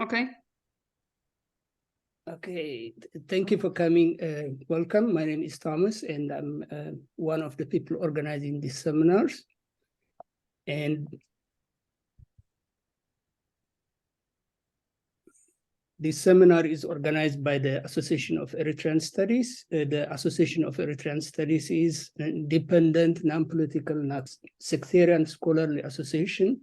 Okay. Okay, thank you for coming. Welcome. My name is Thomas, and I'm one of the people organizing these seminars. And this seminar is organized by the Association of Eritrean Studies. The Association of Eritrean Studies is an independent, non-political, not sectarian scholarly association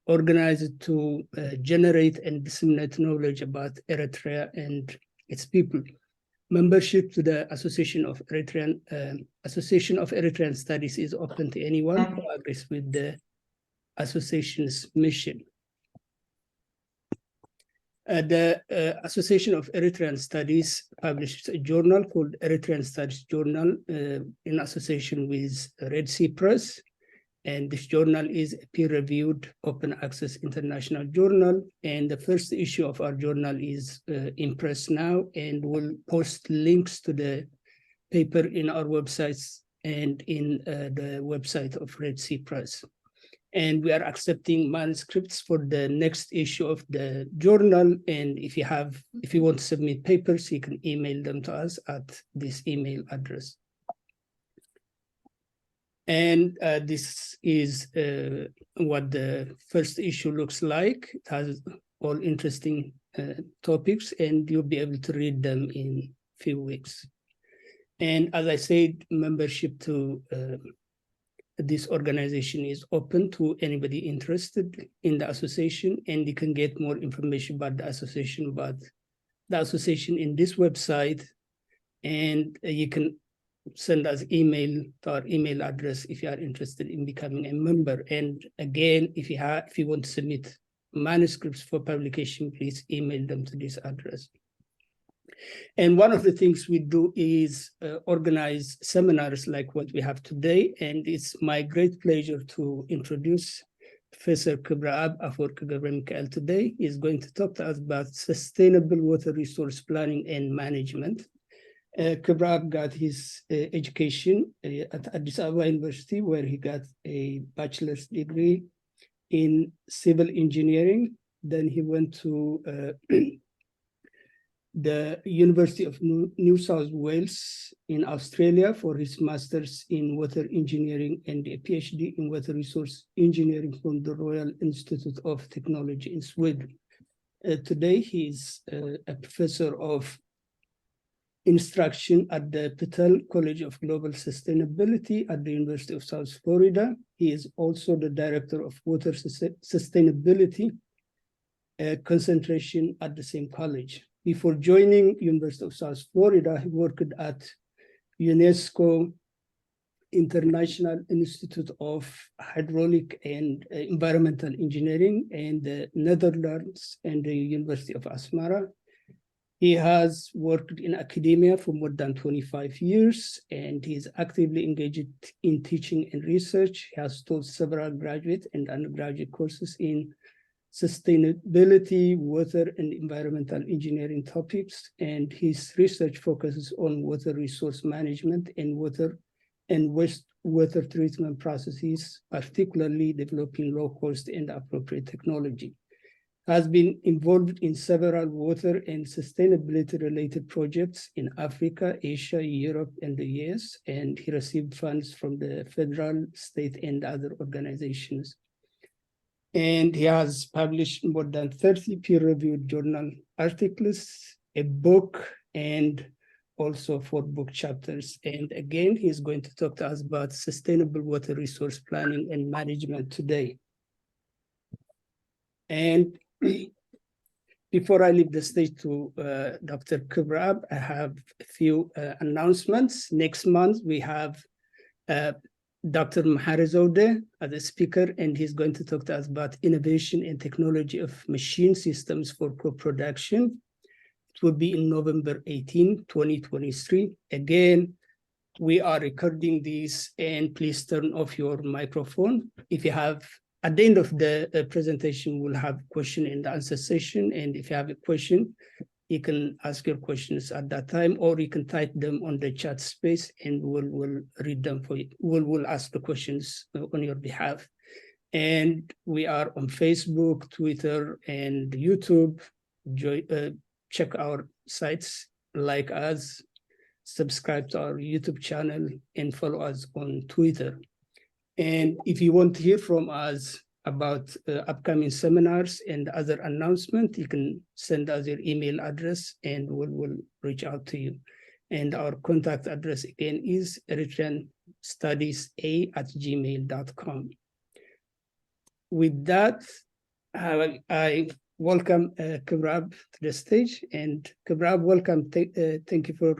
organized to generate and disseminate knowledge about Eritrea and its people. Membership to the Association of Eritrean Studies is open to anyone who agrees with the association's mission. The Association of Eritrean Studies publishes a journal called Eritrean Studies Journal in association with Red Sea Press. And this journal is a peer-reviewed, open access international journal. And the first issue of our journal is in press now, and we'll post links to the paper in our websites and in the website of Red Sea Press. And we are accepting manuscripts for the next issue of the journal. And if you want to submit papers, you can email them to us at this email address. And this is what the first issue looks like. It has all interesting topics, and you'll be able to read them in a few weeks. And as I said, membership to this organization is open to anybody interested in the association, and you can get more information about the association in this website, and you can send us email to our email address if you are interested in becoming a member. And again, if you want to submit manuscripts for publication, please email them to this address. And one of the things we do is organize seminars like what we have today. And it's my great pleasure to introduce Professor Kibra'ab Afwerki today. He's going to talk to us about sustainable water resource planning and management. Kibra'ab got his education at Addis Ababa University, where he got a bachelor's degree in civil engineering. Then he went to the University of New South Wales in Australia for his master's in water engineering and a PhD in water resource engineering from the Royal Institute of Technology in Sweden. Today, he's a professor of instruction at the Patel College of Global Sustainability at the University of South Florida. He is also the director of water sustainability concentration at the same college. Before joining University of South Florida, he worked at UNESCO International Institute of Hydraulic and Environmental Engineering in the Netherlands and the University of Asmara. He has worked in academia for more than 25 years, and he is actively engaged in teaching and research. He has taught several graduate and undergraduate courses in sustainability, water, and environmental engineering topics, and his research focuses on water resource management and water and wastewater treatment processes, particularly developing low-cost and appropriate technology. Has been involved in several water and sustainability-related projects in Africa, Asia, Europe, and the US, and he received funds from the federal, state, and other organizations. And he has published more than 30 peer-reviewed journal articles, a book, and also 4 book chapters. And again, he's going to talk to us about sustainable water resource planning and management today. And before I leave the stage to Dr. Kibra'ab, I have a few announcements. Next month, we have Dr. Mahari Zode as a speaker, and he's going to talk to us about innovation and technology of machine systems for co-production. It will be in November 18, 2023. Again, we are recording this, and please turn off your microphone. If you have, at the end of the presentation, we'll have question and answer session. And if you have a question, you can ask your questions at that time, or you can type them on the chat space and we'll read them for you. We'll ask the questions on your behalf. And we are on Facebook, Twitter, and YouTube. Check our sites, like us, subscribe to our YouTube channel, and follow us on Twitter. And if you want to hear from us about upcoming seminars and other announcements, you can send us your email address and we'll reach out to you. And our contact address again is eritreanstudieса@gmail.com. With that, I welcome Kibrab to the stage. And Kibrab, welcome. Thank you for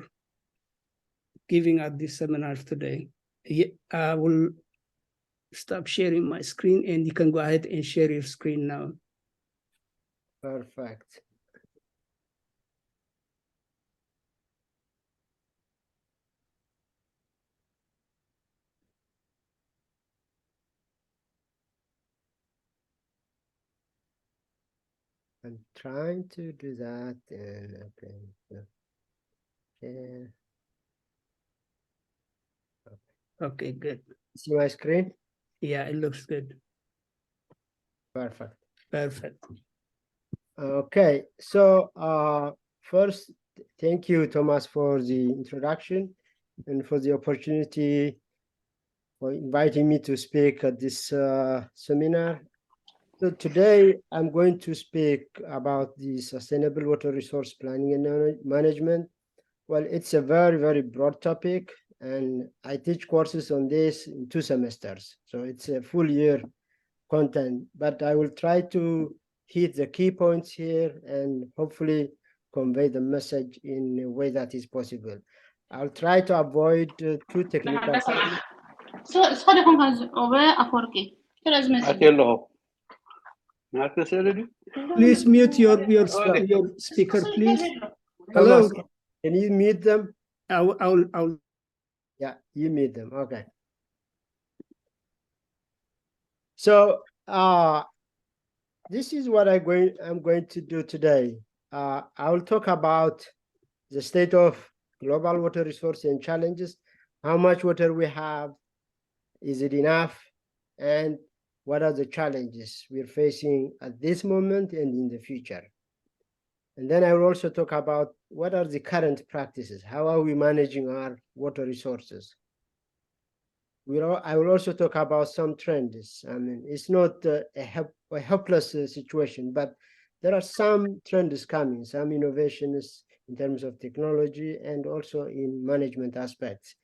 giving us this seminar today. I will stop sharing my screen and you can go ahead and share your screen now. Perfect. I'm trying to do that. Okay. Okay, good. See my screen? Yeah, it looks good. Perfect. Perfect. Okay, so first, thank you, Thomas, for the introduction and for the opportunity for inviting me to speak at this seminar. So today I'm going to speak about the sustainable water resource planning and management. Well, it's a very, very broad topic, and I teach courses on this in 2 semesters. So it's a full year content, but I will try to hit the key points here and hopefully convey the message in a way that is possible. I'll try to avoid too technical. Please mute your speaker, please. Hello. Thomas, can you mute them? I'll Yeah, you mute them. Okay. So this is what I'm going to do today. I will talk about the state of global water resource and challenges, how much water we have, is it enough, and what are the challenges we're facing at this moment and in the future. And then I will also talk about what are the current practices, how are we managing our water resources. I will also talk about some trends. I mean, it's not a helpless situation, but there are some trends coming, some innovations in terms of technology and also in management aspects.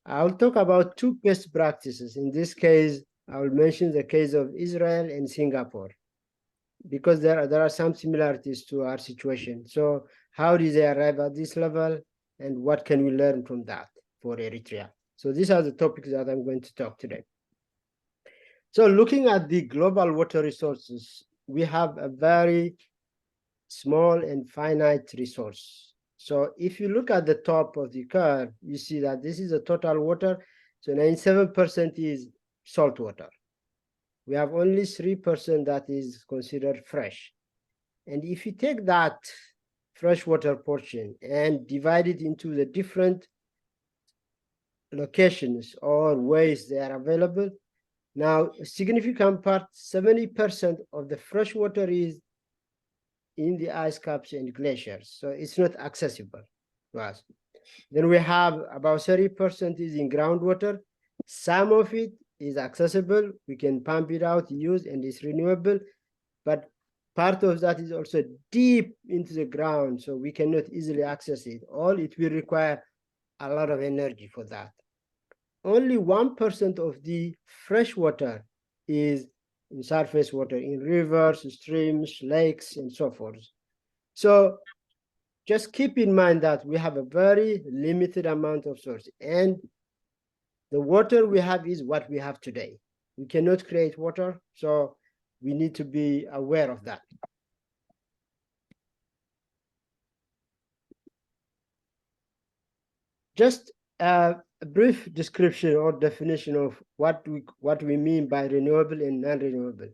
I'll talk about 2 best practices. In this case, I will mention the case of Israel and Singapore, because there are some similarities to our situation. So how did they arrive at this level, and what can we learn from that for Eritrea? So these are the topics that I'm going to talk today. So looking at the global water resources, we have a very small and finite resource. So if you look at the top of the curve, you see that this is the total water. So 97% is salt water. We have only 3% that is considered fresh. And if you take that freshwater portion and divide it into the different locations or ways they are available, now a significant part, 70% of the fresh water is in the ice caps and glaciers, so it's not accessible to us. Then we have about 30% is in groundwater. Some of it is accessible, we can pump it out, use, and it's renewable, but part of that is also deep into the ground, so we cannot easily access it. All it will require a lot of energy for that. Only 1% of the fresh water is in surface water, in rivers, streams, lakes, and so forth. So just keep in mind that we have a very limited amount of source, and the water we have is what we have today. We cannot create water, so we need to be aware of that. Just a brief description or definition of what we mean by renewable and non-renewable.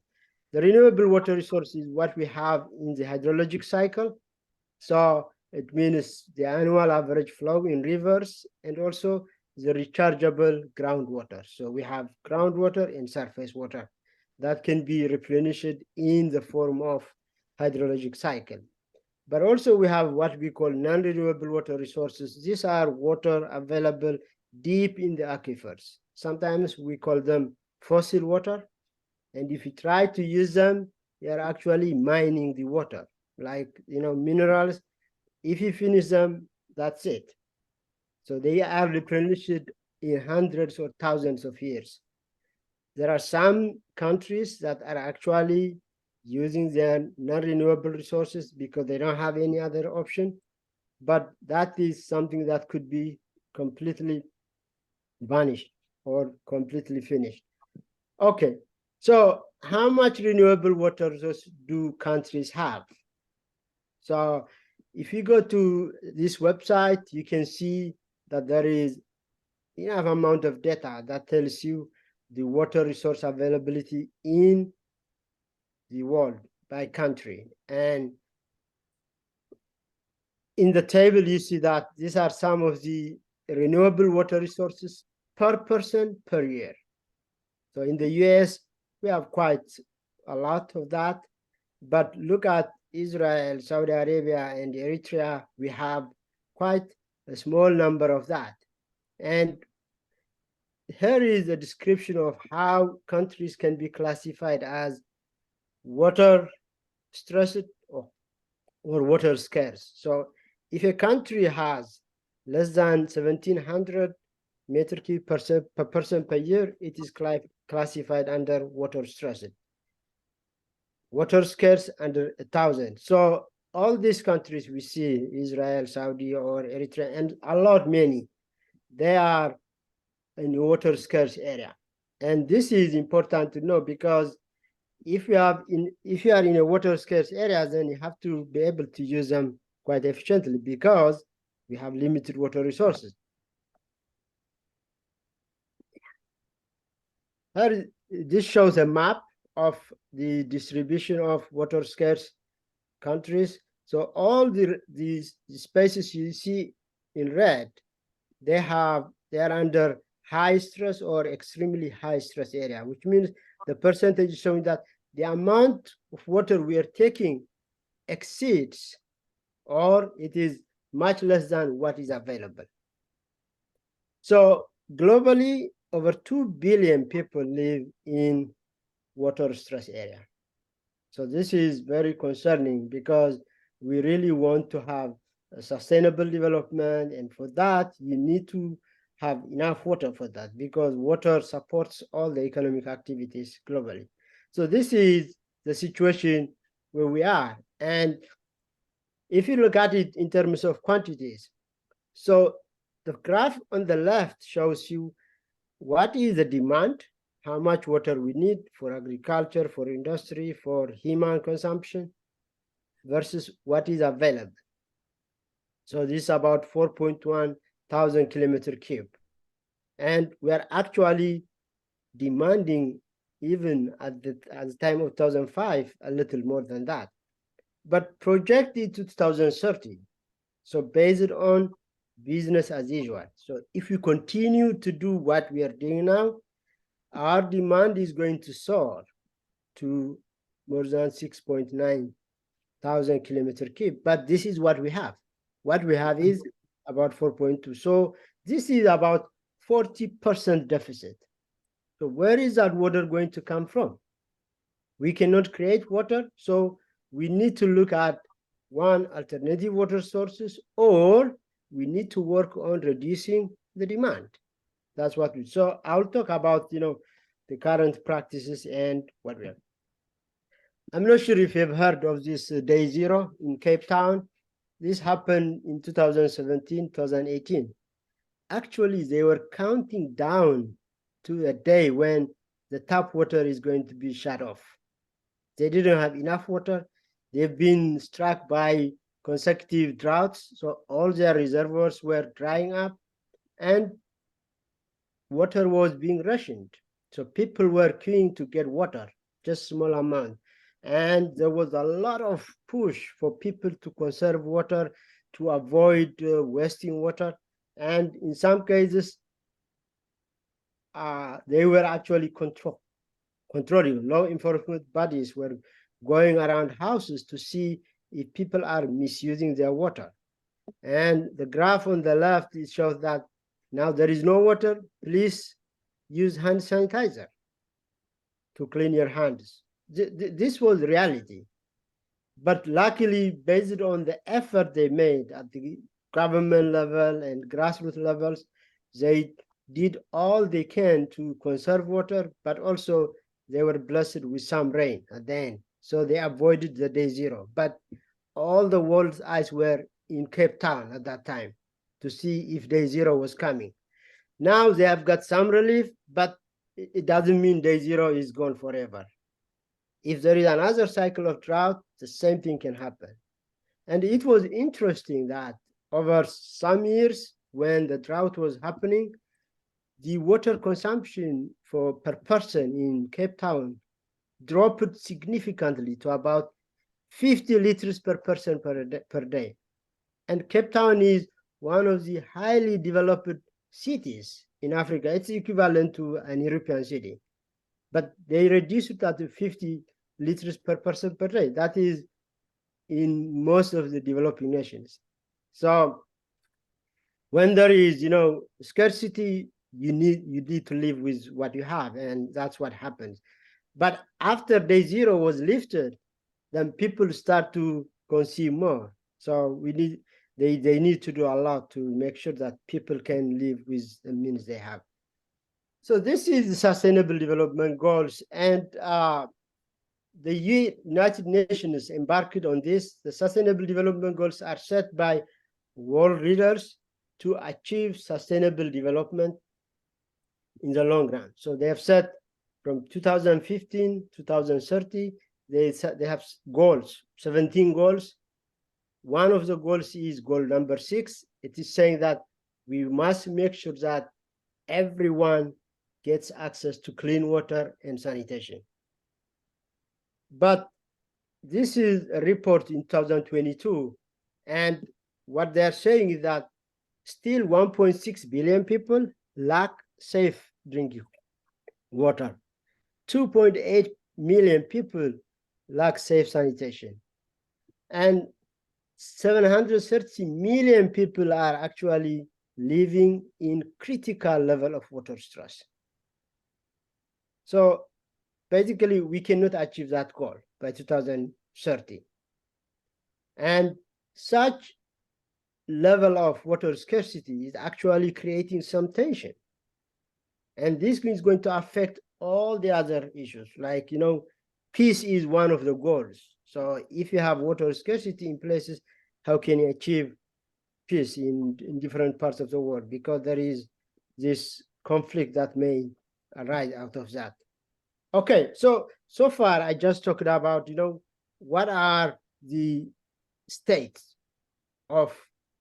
The renewable water resource is what we have in the hydrologic cycle. So it means the annual average flow in rivers and also the rechargeable groundwater. So we have groundwater and surface water. that can be replenished in the form of hydrologic cycle. But also we have what we call non-renewable water resources. These are water available deep in the aquifers. Sometimes we call them fossil water. And if you try to use them, you're actually mining the water. Like, minerals, if you finish them, that's it. So they are replenished in hundreds or thousands of years. There are some countries that are actually using their non-renewable resources because they don't have any other option. But that is something that could be completely vanished or completely finished. Okay, so how much renewable water resources do countries have? So if you go to this website, you can see that there is enough amount of data that tells you the water resource availability in the world by country. And in the table, you see that these are some of the renewable water resources per person per year. So in the US, we have quite a lot of that. But look at Israel, Saudi Arabia, and Eritrea, we have quite a small number of that. And here is a description of how countries can be classified as water stressed or water scarce. So if a country has less than 1,700 meter cube per person per year, it is classified under water stressed. Water scarce under 1,000. So all these countries we see, Israel, Saudi, or Eritrea, and a lot many, they are in water scarce area. And this is important to know because if you are in a water scarce area, then you have to be able to use them quite efficiently because we have limited water resources. Here, this shows a map of the distribution of water scarce countries. So all these spaces you see in red, they are under high stress or extremely high stress area, which means the percentage is showing that the amount of water we are taking exceeds or it is much less than what is available. So globally, over 2 billion people live in water stress area. So this is very concerning because we really want to have a sustainable development. And for that, you need to have enough water for that because water supports all the economic activities globally. So this is the situation where we are. And if you look at it in terms of quantities, so the graph on the left shows you what is the demand, how much water we need for agriculture, for industry, for human consumption, versus what is available. So this is about 4.1 thousand kilometer cube. And we are actually demanding, even at the time of 2005, a little more than that. But projected to 2030, so based on business as usual. So if we continue to do what we are doing now, our demand is going to soar to more than 6.9 thousand kilometer cube. But this is what we have. What we have is about 4.2. So this is about 40% deficit. So where is that water going to come from? We cannot create water, so we need to look at one, alternative water sources, or we need to work on reducing the demand. That's what we. So I'll talk about the current practices and what we have. I'm not sure if you've heard of this Day Zero in Cape Town. This happened in 2017, 2018. Actually, they were counting down to a day when the tap water is going to be shut off. They didn't have enough water. They've been struck by consecutive droughts, so all their reservoirs were drying up and water was being rationed. So people were queuing to get water, just small amount. And there was a lot of push for people to conserve water, to avoid wasting water. And in some cases, they were actually controlling. Law enforcement bodies were going around houses to see if people are misusing their water. And the graph on the left, it shows that now there is no water, please use hand sanitizer to clean your hands. This was reality. But luckily, based on the effort they made at the government level and grassroots levels, they did all they can to conserve water, but also they were blessed with some rain at the end. So they avoided the day zero. But all the world's eyes were in Cape Town at that time to see if day zero was coming. Now they have got some relief, but it doesn't mean day zero is gone forever. If there is another cycle of drought, the same thing can happen. And it was interesting that over some years, when the drought was happening, the water consumption per person in Cape Town dropped significantly to about 50 liters per person per day. And Cape Town is one of the highly developed cities in Africa. It's equivalent to an European city. But they reduced it to 50 liters per person per day. That is in most of the developing nations. So when there is, scarcity, you need to live with what you have, and that's what happens. But after day zero was lifted, then people start to consume more. So they need to do a lot to make sure that people can live with the means they have. So this is the Sustainable Development Goals, and the United Nations embarked on this. The Sustainable Development Goals are set by world leaders to achieve sustainable development in the long run. So they have set from 2015 to 2030, they have goals, 17 goals. One of the goals is goal number 6. It is saying that we must make sure that everyone gets access to clean water and sanitation. But this is a report in 2022, and what they're saying is that still 1.6 billion people lack safe drinking water. 2.8 million people lack safe sanitation. And 730 million people are actually living in critical level of water stress. So basically, we cannot achieve that goal by 2030. And such level of water scarcity is actually creating some tension. And this is going to affect all the other issues. Like, peace is one of the goals. So if you have water scarcity in places, how can you achieve peace in different parts of the world? Because there is this conflict that may arise out of that. Okay, so far I just talked about, what are the states of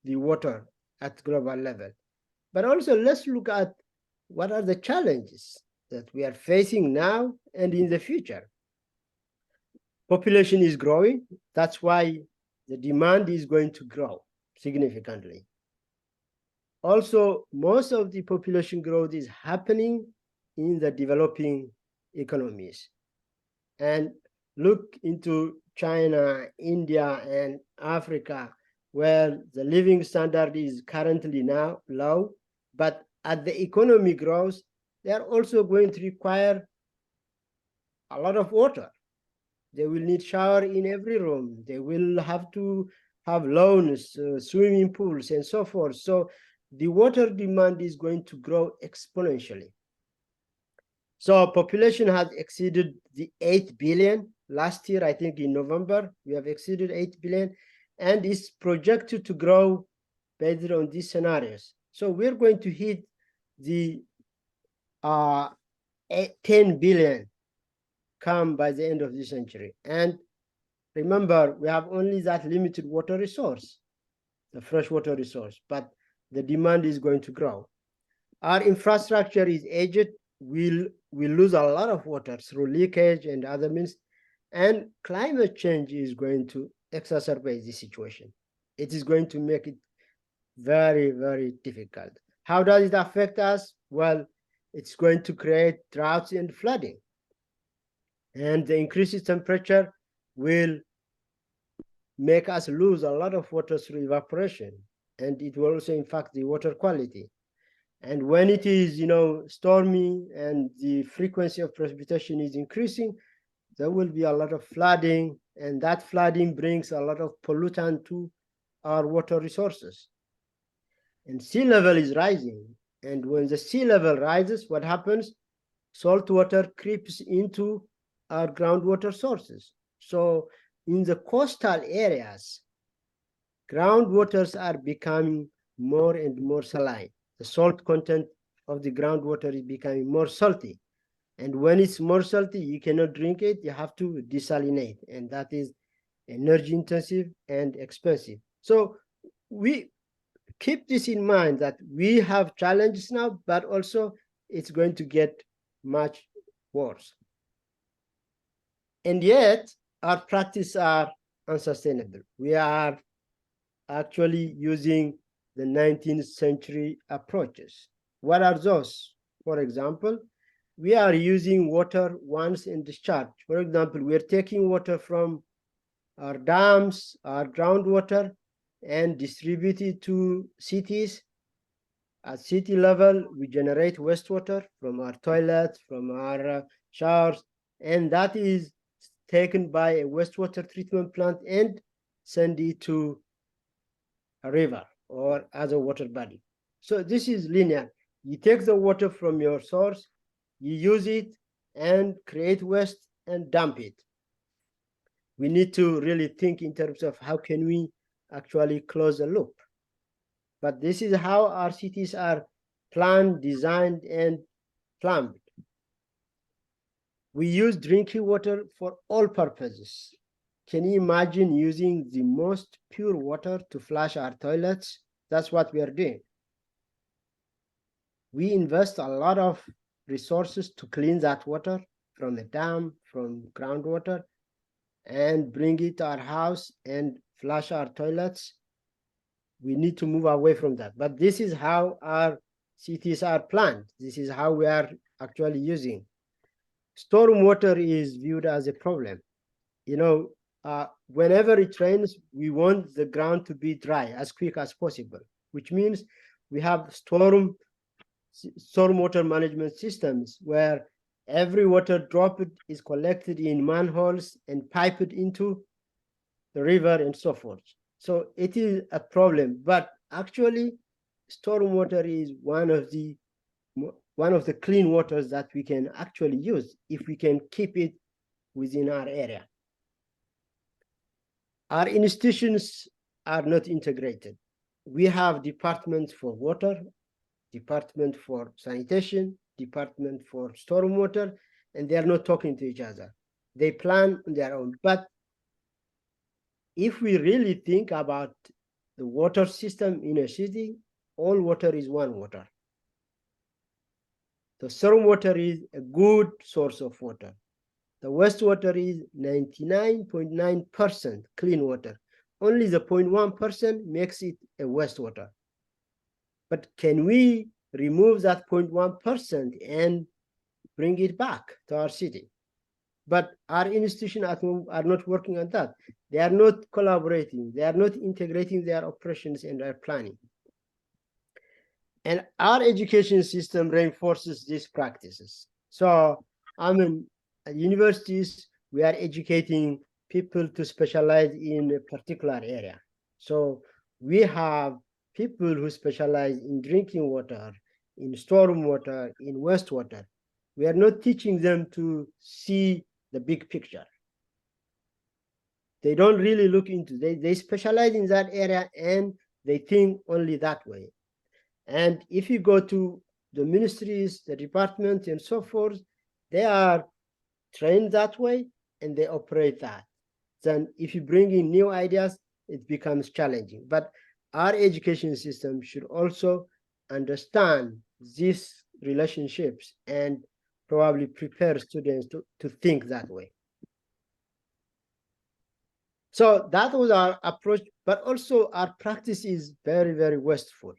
the water at global level. But also let's look at what are the challenges that we are facing now and in the future. Population is growing. That's why the demand is going to grow significantly. Also, most of the population growth is happening in the developing economies. And look into China, India, and Africa, where the living standard is currently now low, but as the economy grows, they are also going to require a lot of water. They will need shower in every room. They will have to have lawns, swimming pools, and so forth. So the water demand is going to grow exponentially. So population has exceeded the 8 billion. Last year, I think in November, we have exceeded 8 billion, and it's projected to grow based on these scenarios. So we're going to hit the 10 billion come by the end of this century. And remember, we have only that limited water resource, the freshwater resource, but the demand is going to grow. Our infrastructure is aged. We'll lose a lot of water through leakage and other means, and climate change is going to exacerbate this situation. It is going to make it very, very difficult. How does it affect us? Well, it's going to create droughts and flooding. And the increased temperature will make us lose a lot of water through evaporation, and it will also impact the water quality. And when it is, stormy and the frequency of precipitation is increasing, there will be a lot of flooding, and that flooding brings a lot of pollutant to our water resources. And sea level is rising. And when the sea level rises, what happens? Salt water creeps into our groundwater sources. So in the coastal areas, groundwaters are becoming more and more saline. The salt content of the groundwater is becoming more salty. And when it's more salty, you cannot drink it, you have to desalinate. And that is energy intensive and expensive. So we keep this in mind that we have challenges now, but also it's going to get much worse. And yet, our practices are unsustainable. We are actually using the 19th century approaches. What are those? For example, we are using water once and discharge. For example, we're taking water from our dams, our groundwater, and distribute it to cities. At city level, we generate wastewater from our toilets, from our showers, and that is taken by a wastewater treatment plant and send it to a river or other water body. So this is linear. You take the water from your source, you use it and create waste and dump it. We need to really think in terms of how can we actually close the loop. But this is how our cities are planned, designed, and plumbed. We use drinking water for all purposes. Can you imagine using the most pure water to flush our toilets? That's what we are doing. We invest a lot of resources to clean that water from the dam, from groundwater, and bring it to our house and flush our toilets. We need to move away from that. But this is how our cities are planned. This is how we are actually using. Stormwater is viewed as a problem. Whenever it rains, we want the ground to be dry as quick as possible, which means we have stormwater management systems where every water drop is collected in manholes and piped into the river and so forth. So it is a problem, but actually stormwater is one of the clean waters that we can actually use if we can keep it within our area. Our institutions are not integrated. We have departments for water, department for sanitation, department for stormwater, and they are not talking to each other. They plan on their own. But if we really think about the water system in a city, all water is one water. The stormwater is a good source of water. The wastewater is 99.9% clean water. Only the 0.1% makes it a wastewater. But can we remove that 0.1% and bring it back to our city? But our institutions are not working on that. They are not collaborating. They are not integrating their operations and their planning. And our education system reinforces these practices. So, at universities, we are educating people to specialize in a particular area. So we have people who specialize in drinking water, in stormwater, in wastewater. We are not teaching them to see the big picture. They don't really look into it. They specialize in that area and they think only that way. And if you go to the ministries, the departments, and so forth, they are trained that way and they operate that. Then if you bring in new ideas, it becomes challenging. But our education system should also understand these relationships and probably prepare students to think that way. So that was our approach, but also our practice is very, very wasteful.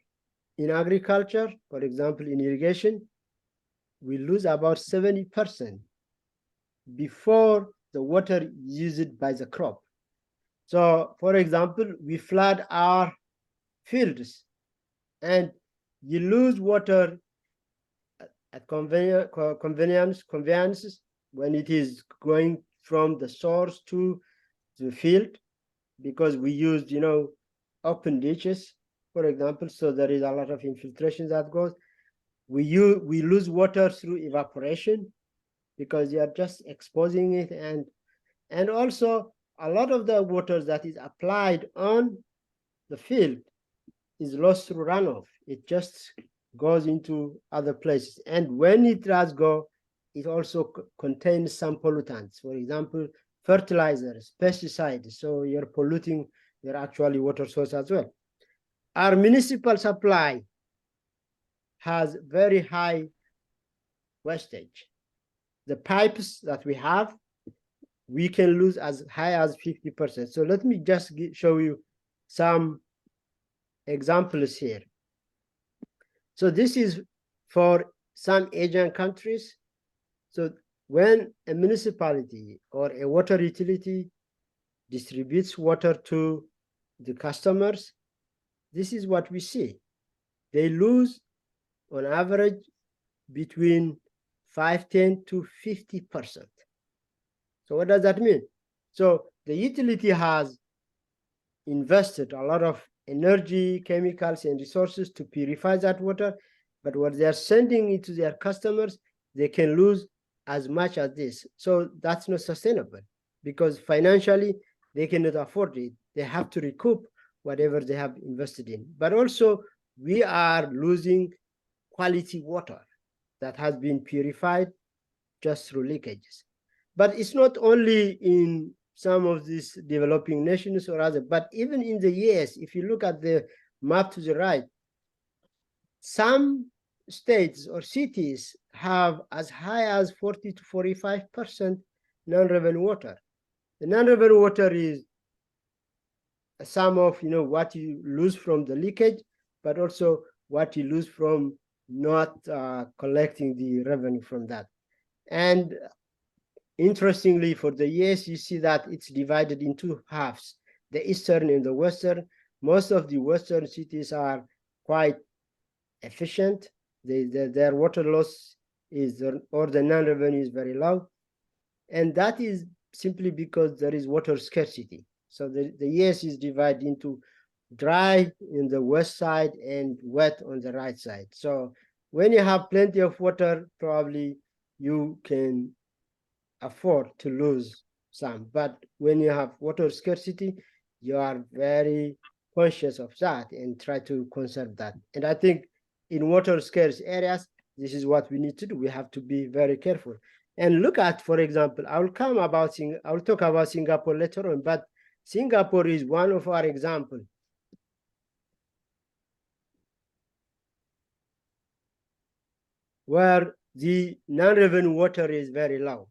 In agriculture, for example, in irrigation, we lose about 70% before the water used by the crop. So, for example, we flood our fields and you lose water at conveniences when it is going from the source to the field, because we used, open ditches, for example, so there is a lot of infiltration that goes. We lose water through evaporation because you are just exposing it, and also a lot of the water that is applied on the field is lost through runoff. It just goes into other places, and when it does go, it also contains some pollutants, for example, fertilizers, pesticides, so you're polluting your actually water source as well. Our municipal supply has very high wastage. The pipes that we have, we can lose as high as 50%. So let me just show you some examples here. So this is for some Asian countries. So when a municipality or a water utility distributes water to the customers, this is what we see. They lose on average between 5, 10 to 50%. So what does that mean? So the utility has invested a lot of energy, chemicals, and resources to purify that water, but what they are sending it to their customers, they can lose as much as this. So that's not sustainable, because financially they cannot afford it. They have to recoup whatever they have invested in. But also we are losing quality water that has been purified just through leakages. But it's not only in some of these developing nations or other, but even in the US, if you look at the map to the right, some states or cities have as high as 40 to 45% non-revenue water. The non-revenue water is a sum of what you lose from the leakage, but also what you lose from not collecting the revenue from that. And interestingly, for the US, you see that it's divided in two halves, the eastern and the western. Most of the western cities are quite efficient. Their water loss is, or the non-revenue is very low. And that is simply because there is water scarcity. So the US is divided into dry in the west side and wet on the right side. So when you have plenty of water, probably you can afford to lose some. But when you have water scarcity, you are very conscious of that and try to conserve that. And I think in water scarce areas, this is what we need to do. We have to be very careful. And look at, for example, I will talk about Singapore later on, but Singapore is one of our examples. Where the non-revenue water is very low,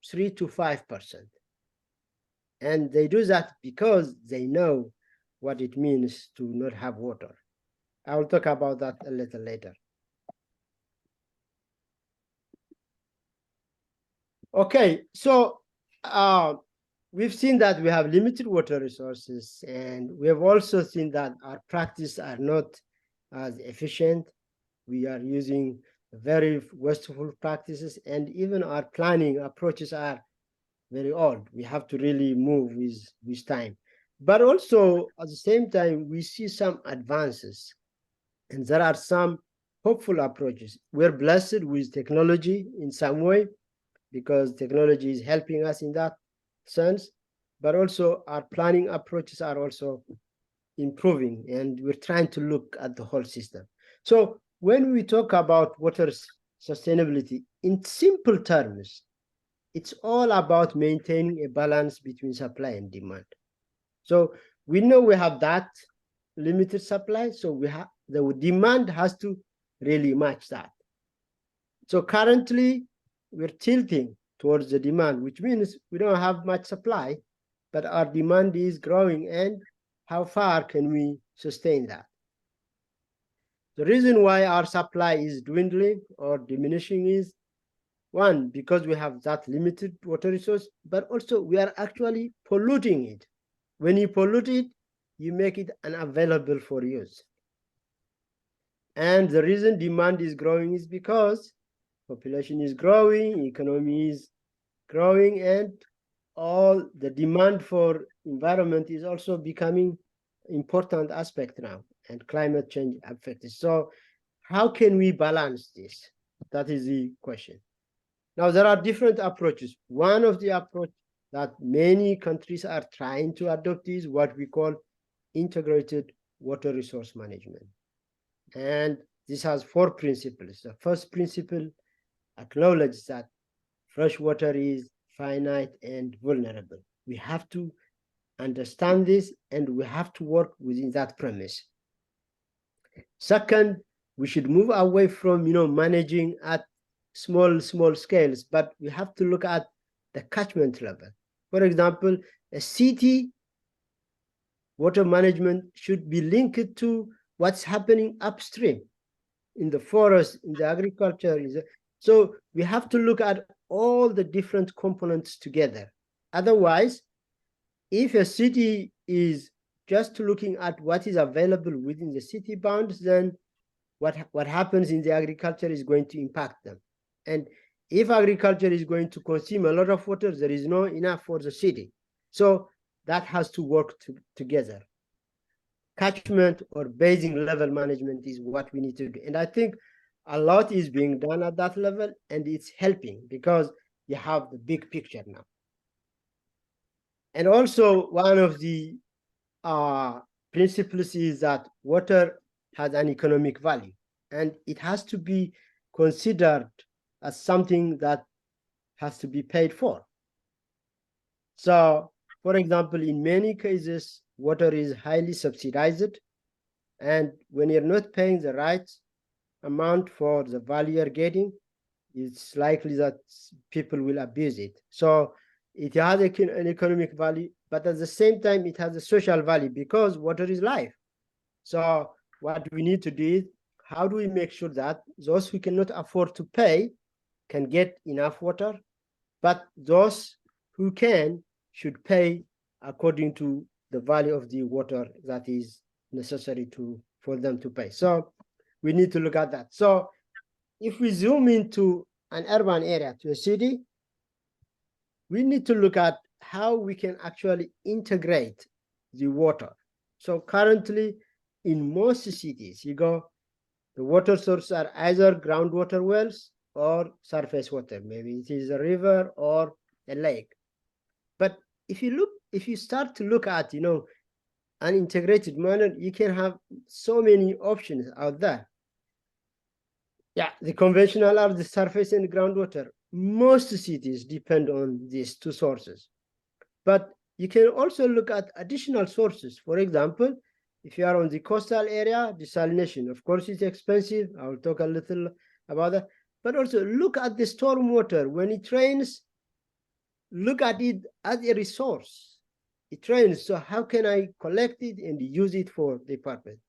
3 to 5%. And they do that because they know what it means to not have water. I will talk about that a little later. Okay, so we've seen that we have limited water resources, and we have also seen that our practices are not as efficient. We are using very wasteful practices, and even our planning approaches are very old. We have to really move with time. But also, at the same time, we see some advances, and there are some hopeful approaches. We're blessed with technology in some way, because technology is helping us in that sense, but also our planning approaches are also improving, and we're trying to look at the whole system. So when we talk about water sustainability, in simple terms, it's all about maintaining a balance between supply and demand. So we know we have that limited supply, so the demand has to really match that. So currently, we're tilting towards the demand, which means we don't have much supply, but our demand is growing. And how far can we sustain that? The reason why our supply is dwindling or diminishing is One, because we have that limited water resource, but also we are actually polluting it. When you pollute it, you make it unavailable for use. And the reason demand is growing is because population is growing, economy is growing, and all the demand for environment is also becoming important aspect now, and climate change affects it. So how can we balance this? That is the question. Now, there are different approaches. One of the approach that many countries are trying to adopt is what we call integrated water resource management. And this has 4 principles. The first principle acknowledges that fresh water is finite and vulnerable. We have to understand this, and we have to work within that premise. Second, we should move away from managing at small scales, but we have to look at the catchment level. For example, a city water management should be linked to what's happening upstream in the forest, in the agriculture. So we have to look at all the different components together. Otherwise, if a city is just looking at what is available within the city bounds, then what happens in the agriculture is going to impact them. And if agriculture is going to consume a lot of water, there is not enough for the city. So that has to work together. Catchment or basin level management is what we need to do. And I think a lot is being done at that level, and it's helping because you have the big picture now. And also, one of the principles is that water has an economic value, and it has to be considered as something that has to be paid for. So, for example, in many cases, water is highly subsidized, and when you're not paying the right amount for the value you're getting, it's likely that people will abuse it. So it has an economic value, but at the same time, it has a social value because water is life. So what we need to do is, how do we make sure that those who cannot afford to pay can get enough water, but those who can should pay according to the value of the water that is necessary for them to pay. So we need to look at that. So if we zoom into an urban area, to a city, we need to look at how we can actually integrate the water. So currently, in most cities, the water sources are either groundwater wells or surface water. Maybe it is a river or a lake. But if you start to look at, an integrated manner, you can have so many options out there. Yeah, the conventional are the surface and groundwater. Most cities depend on these 2 sources. But you can also look at additional sources. For example, if you are on the coastal area, desalination, of course, it's expensive. I will talk a little about that. But also look at the stormwater. When it rains, look at it as a resource. It rains, so how can I collect it and use it for the purpose?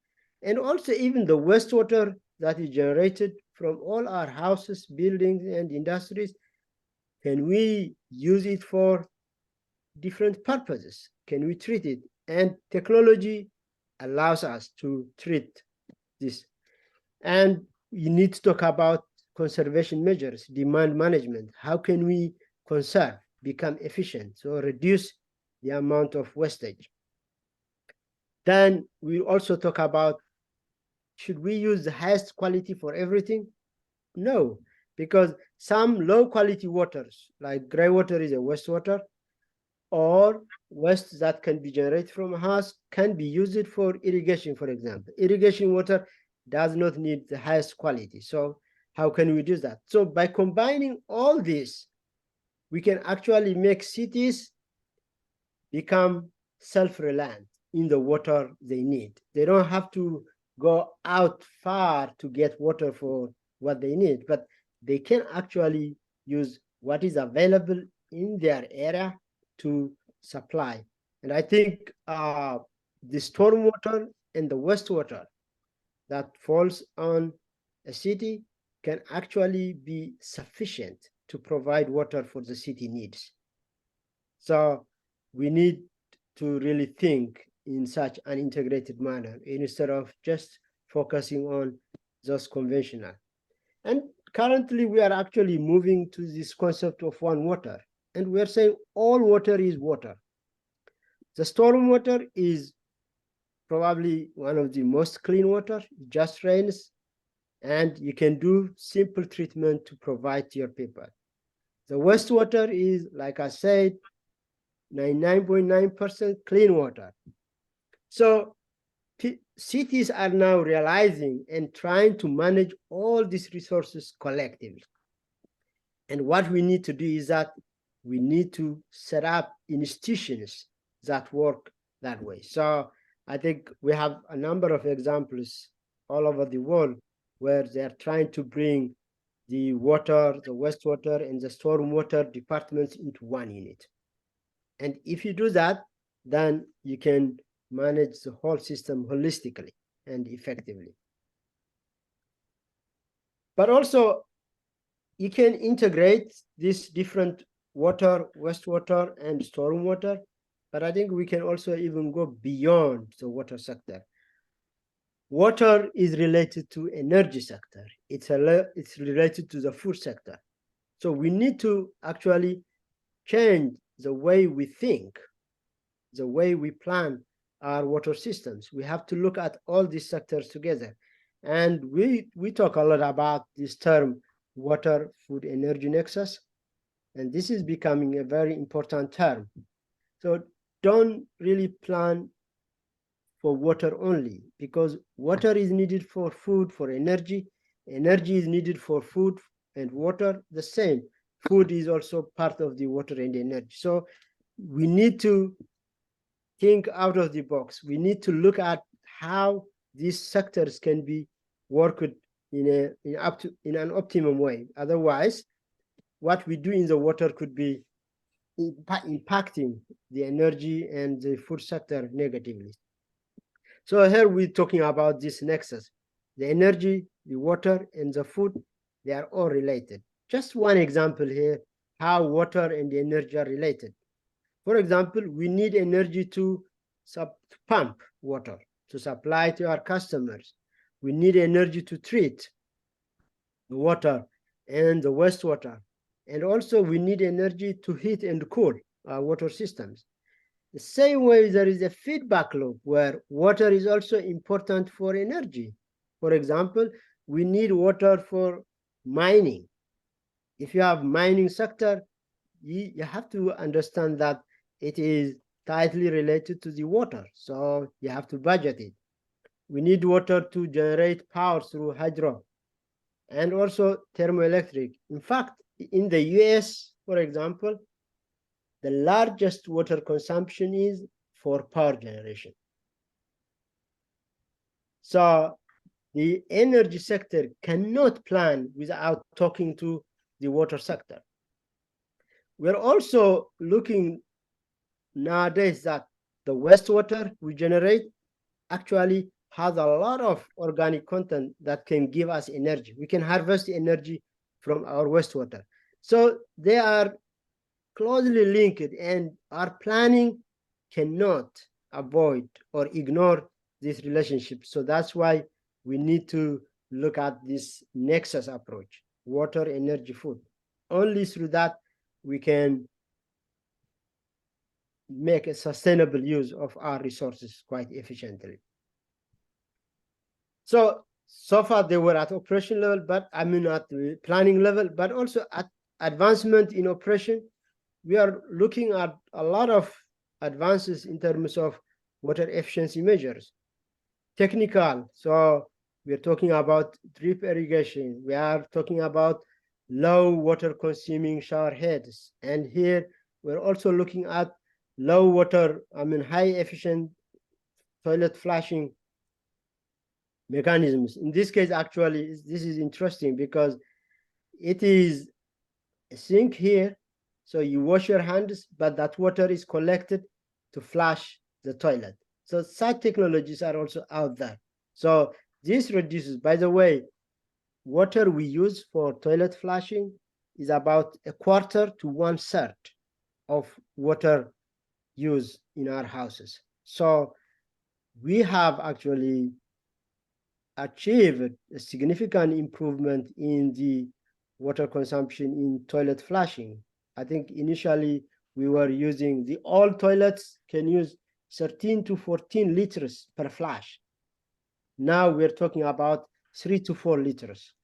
And also even the wastewater that is generated from all our houses, buildings, and industries, can we use it for different purposes? Can we treat it? And technology allows us to treat this. And you need to talk about conservation measures, demand management. How can we conserve, become efficient, so reduce the amount of wastage? Then we also talk about, should we use the highest quality for everything? No, because some low quality waters, like gray water is a wastewater, or waste that can be generated from a house can be used for irrigation, for example. Irrigation water does not need the highest quality. So how can we do that? So by combining all this, we can actually make cities become self-reliant in the water they need. They don't have to go out far to get water for what they need, but they can actually use what is available in their area to supply. And I think the stormwater and the wastewater that falls on a city can actually be sufficient to provide water for the city needs. So we need to really think in such an integrated manner instead of just focusing on those conventional. And currently we are actually moving to this concept of one water, and we're saying all water is water. The storm water is probably one of the most clean water, it just rains, and you can do simple treatment to provide to your people. The wastewater is, like I said, 99.9% clean water. So cities are now realizing and trying to manage all these resources collectively. And what we need to do is that we need to set up institutions that work that way. So I think we have a number of examples all over the world where they're trying to bring the water, the wastewater, and the stormwater departments into one unit. And if you do that, then you can manage the whole system holistically and effectively. But also, you can integrate these different water, wastewater, and stormwater. But I think we can also even go beyond the water sector. Water is related to energy sector. It's related to the food sector. So we need to actually change the way we think, the way we plan our water systems. We have to look at all these sectors together. And we talk a lot about this term, water, food, energy nexus. And this is becoming a very important term. So don't really plan for water only, because water is needed for food, for energy. Energy is needed for food and water, the same. Food is also part of the water and energy. So we need to think out of the box. We need to look at how these sectors can be worked in an optimum way. Otherwise, what we do in the water could be impacting the energy and the food sector negatively. So here we're talking about this nexus. The energy, the water, and the food, they are all related. Just one example here, how water and the energy are related. For example, we need energy to pump water, to supply to our customers. We need energy to treat the water and the wastewater. And also we need energy to heat and cool our water systems. The same way there is a feedback loop where water is also important for energy. For example, we need water for mining. If you have mining sector, you have to understand that it is tightly related to the water. So you have to budget it. We need water to generate power through hydro and also thermoelectric. In fact, in the US, for example, the largest water consumption is for power generation. So the energy sector cannot plan without talking to the water sector. We're also looking nowadays that the wastewater we generate actually has a lot of organic content that can give us energy. We can harvest energy from our wastewater. So they are closely linked, and our planning cannot avoid or ignore this relationship. So that's why we need to look at this nexus approach, water, energy, food. Only through that we can make a sustainable use of our resources quite efficiently. So far they were at operation level, but I mean at the planning level, but also at advancement in operation. We are looking at a lot of advances in terms of water efficiency measures. Technical, so we're talking about drip irrigation. We are talking about low water consuming shower heads. And here we're also looking at low water, high efficient toilet flushing mechanisms. In this case, actually, this is interesting because it is a sink here. So you wash your hands, but that water is collected to flush the toilet. So such technologies are also out there. So this reduces, by the way, water we use for toilet flushing is about a quarter to 1/3 of water use in our houses. So we have actually achieved a significant improvement in the water consumption in toilet flushing. I think initially we were using, the old toilets can use 13 to 14 liters per flush. Now we're talking about 3 to 4 liters.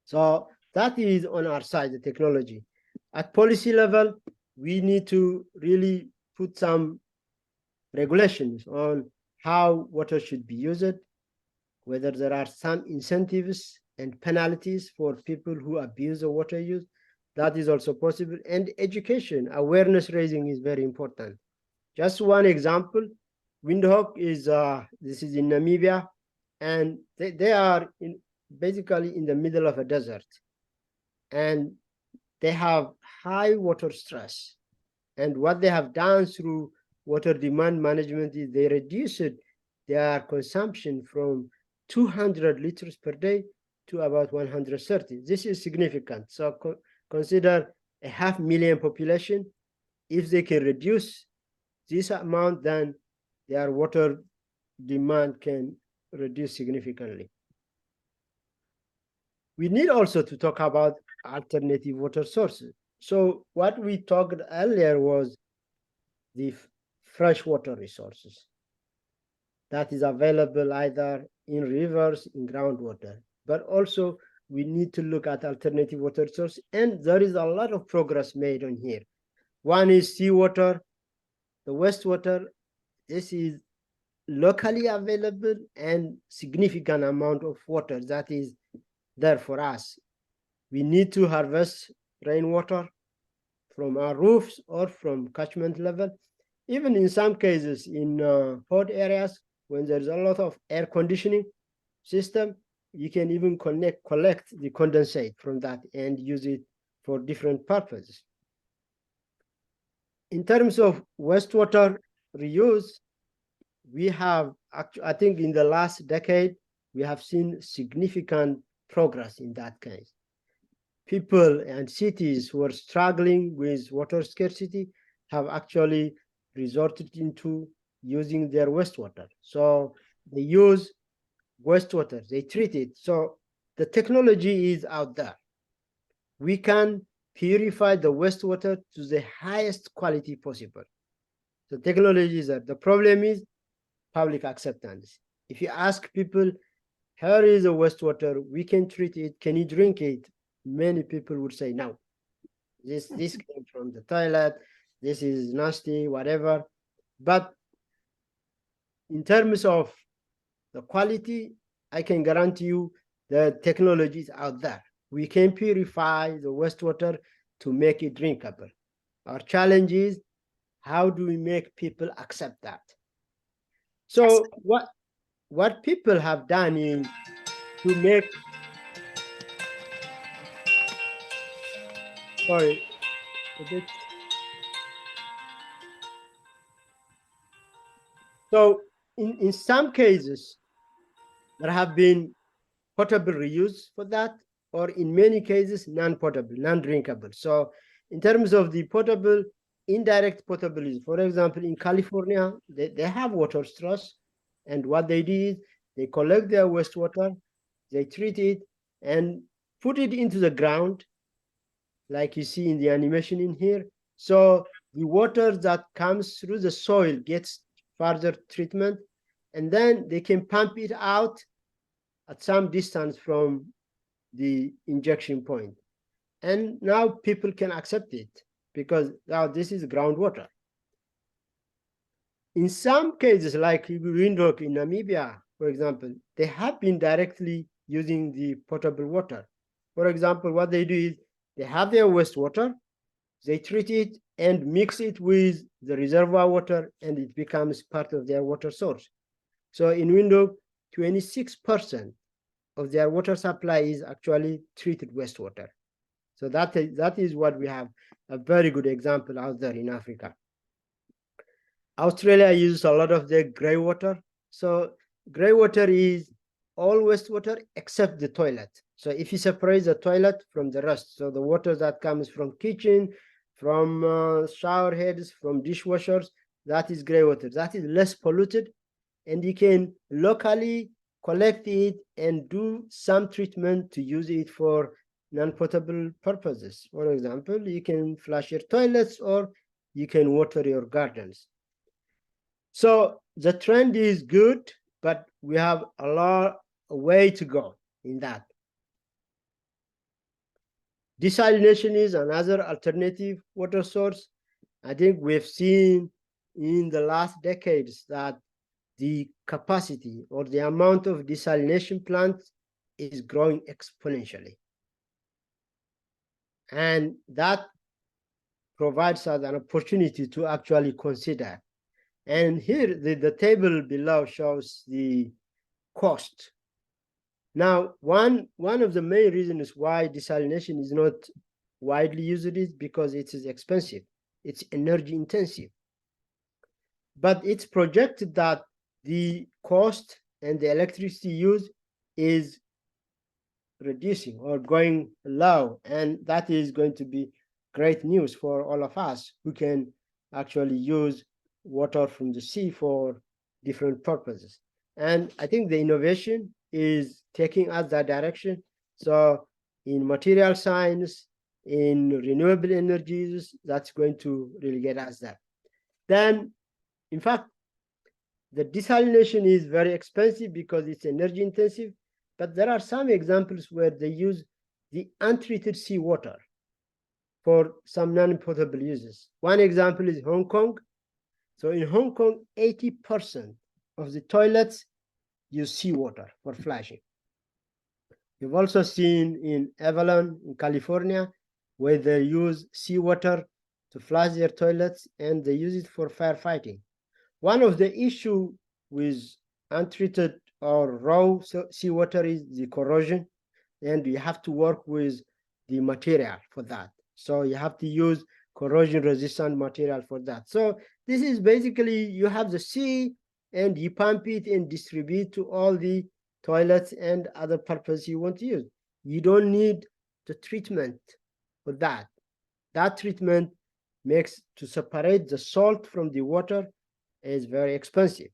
So that is on our side, the technology. At policy level, we need to really put some regulations on how water should be used, whether there are some incentives and penalties for people who abuse the water use. That is also possible. And education, awareness raising is very important. Just one example, Windhoek is, this is in Namibia, and they are basically in the middle of a desert. And they have high water stress. And what they have done through water demand management is they reduced their consumption from 200 liters per day to about 130. This is significant. So consider 500,000 population. If they can reduce this amount, then their water demand can reduce significantly. We need also to talk about alternative water sources. So what we talked earlier was the freshwater resources that is available either in rivers, in groundwater, but also we need to look at alternative water sources, and there is a lot of progress made on here. One is seawater, the wastewater. This is locally available and significant amount of water that is there for us. We need to harvest rainwater from our roofs or from catchment level. Even in some cases in hot areas, when there's a lot of air conditioning system, you can even collect the condensate from that and use it for different purposes. In terms of wastewater reuse, we have, I think in the last decade, we have seen significant progress in that case. People and cities who are struggling with water scarcity have actually resorted into using their wastewater. So they use wastewater, they treat it. So the technology is out there. We can purify the wastewater to the highest quality possible. The technology is there. The problem is public acceptance. If you ask people, here is a wastewater, we can treat it, can you drink it? Many people would say no. This came from the toilet, this is nasty, whatever. But in terms of the quality, I can guarantee you the technology is out there. We can purify the wastewater to make it drinkable. Our challenge is, how do we make people accept that? So what people have done is to make, sorry, so in some cases, there have been potable reuse for that, or in many cases, non-potable, non-drinkable. So in terms of the potable, indirect potable use, for example, in California, they have water straws, and what they did, they collect their wastewater, they treat it, and put it into the ground, like you see in the animation in here. So the water that comes through the soil gets further treatment, and then they can pump it out at some distance from the injection point. And now people can accept it because now this is groundwater. In some cases, like Windhoek in Namibia, for example, they have been directly using the potable water. For example, what they do is they have their wastewater, they treat it and mix it with the reservoir water, and it becomes part of their water source. So in Windhoek, 26% of their water supply is actually treated wastewater. So that is what we have, a very good example out there in Africa. Australia uses a lot of their grey water. So grey water is all wastewater except the toilet. So if you separate the toilet from the rest, so the water that comes from kitchen, from shower heads, from dishwashers, that is gray water. That is less polluted, and you can locally collect it and do some treatment to use it for non-potable purposes. For example, you can flush your toilets or you can water your gardens. So the trend is good, but we have a way to go in that. Desalination is another alternative water source. I think we've seen in the last decades that the capacity or the amount of desalination plants is growing exponentially. And that provides us an opportunity to actually consider. And here, the table below shows the cost. Now, one of the main reasons why desalination is not widely used is because it is expensive. It's energy intensive. But it's projected that the cost and the electricity use is reducing or going low. And that is going to be great news for all of us who can actually use water from the sea for different purposes. And I think the innovation is taking us that direction. So in material science, in renewable energies, that's going to really get us there. Then, in fact, the desalination is very expensive because it's energy intensive, but there are some examples where they use the untreated seawater for some non-potable uses. One example is Hong Kong. So in Hong Kong, 80% of the toilets use seawater for flushing. You've also seen in Avalon, in California, where they use seawater to flush their toilets, and they use it for firefighting. One of the issues with untreated or raw seawater is the corrosion, and you have to work with the material for that. So you have to use corrosion-resistant material for that. So this is basically, you have the sea, and you pump it and distribute to all the toilets and other purposes you want to use. You don't need the treatment for that. That treatment makes to separate the salt from the water is very expensive.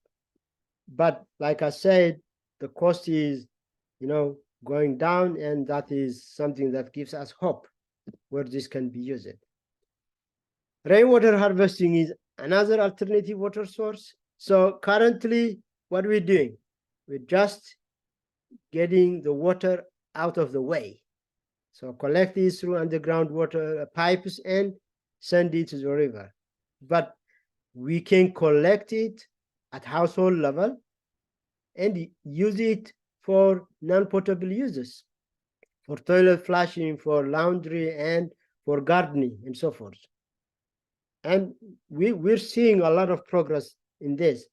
But like I said, the cost is, going down, and that is something that gives us hope where this can be used. Rainwater harvesting is another alternative water source. So currently, what we're doing, we're just getting the water out of the way. So collect it through underground water pipes and send it to the river. But we can collect it at household level and use it for non-potable uses, for toilet flushing, for laundry, and for gardening, and so forth. And we're seeing a lot of progress in this.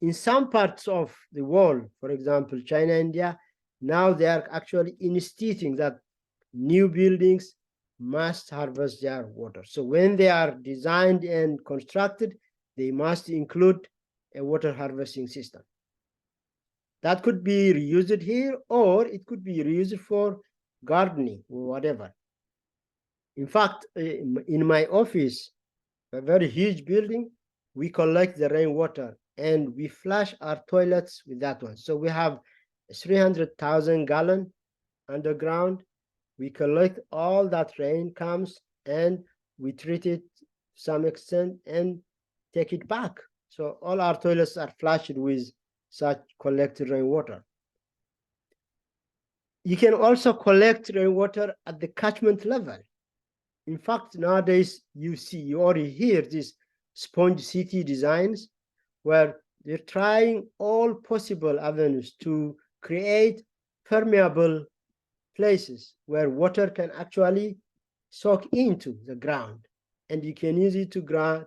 In some parts of the world, for example, China, India, now they are actually instituting that new buildings must harvest their water. So when they are designed and constructed, they must include a water harvesting system. That could be reused here, or it could be reused for gardening or whatever. In fact, in my office, a very huge building, we collect the rainwater and we flush our toilets with that one. So we have 300,000 gallon underground. We collect all that rain comes and we treat it to some extent and take it back. So all our toilets are flushed with such collected rainwater. You can also collect rainwater at the catchment level. In fact, nowadays you already hear these sponge city designs where they're trying all possible avenues to create permeable places where water can actually soak into the ground, and you can use it to grow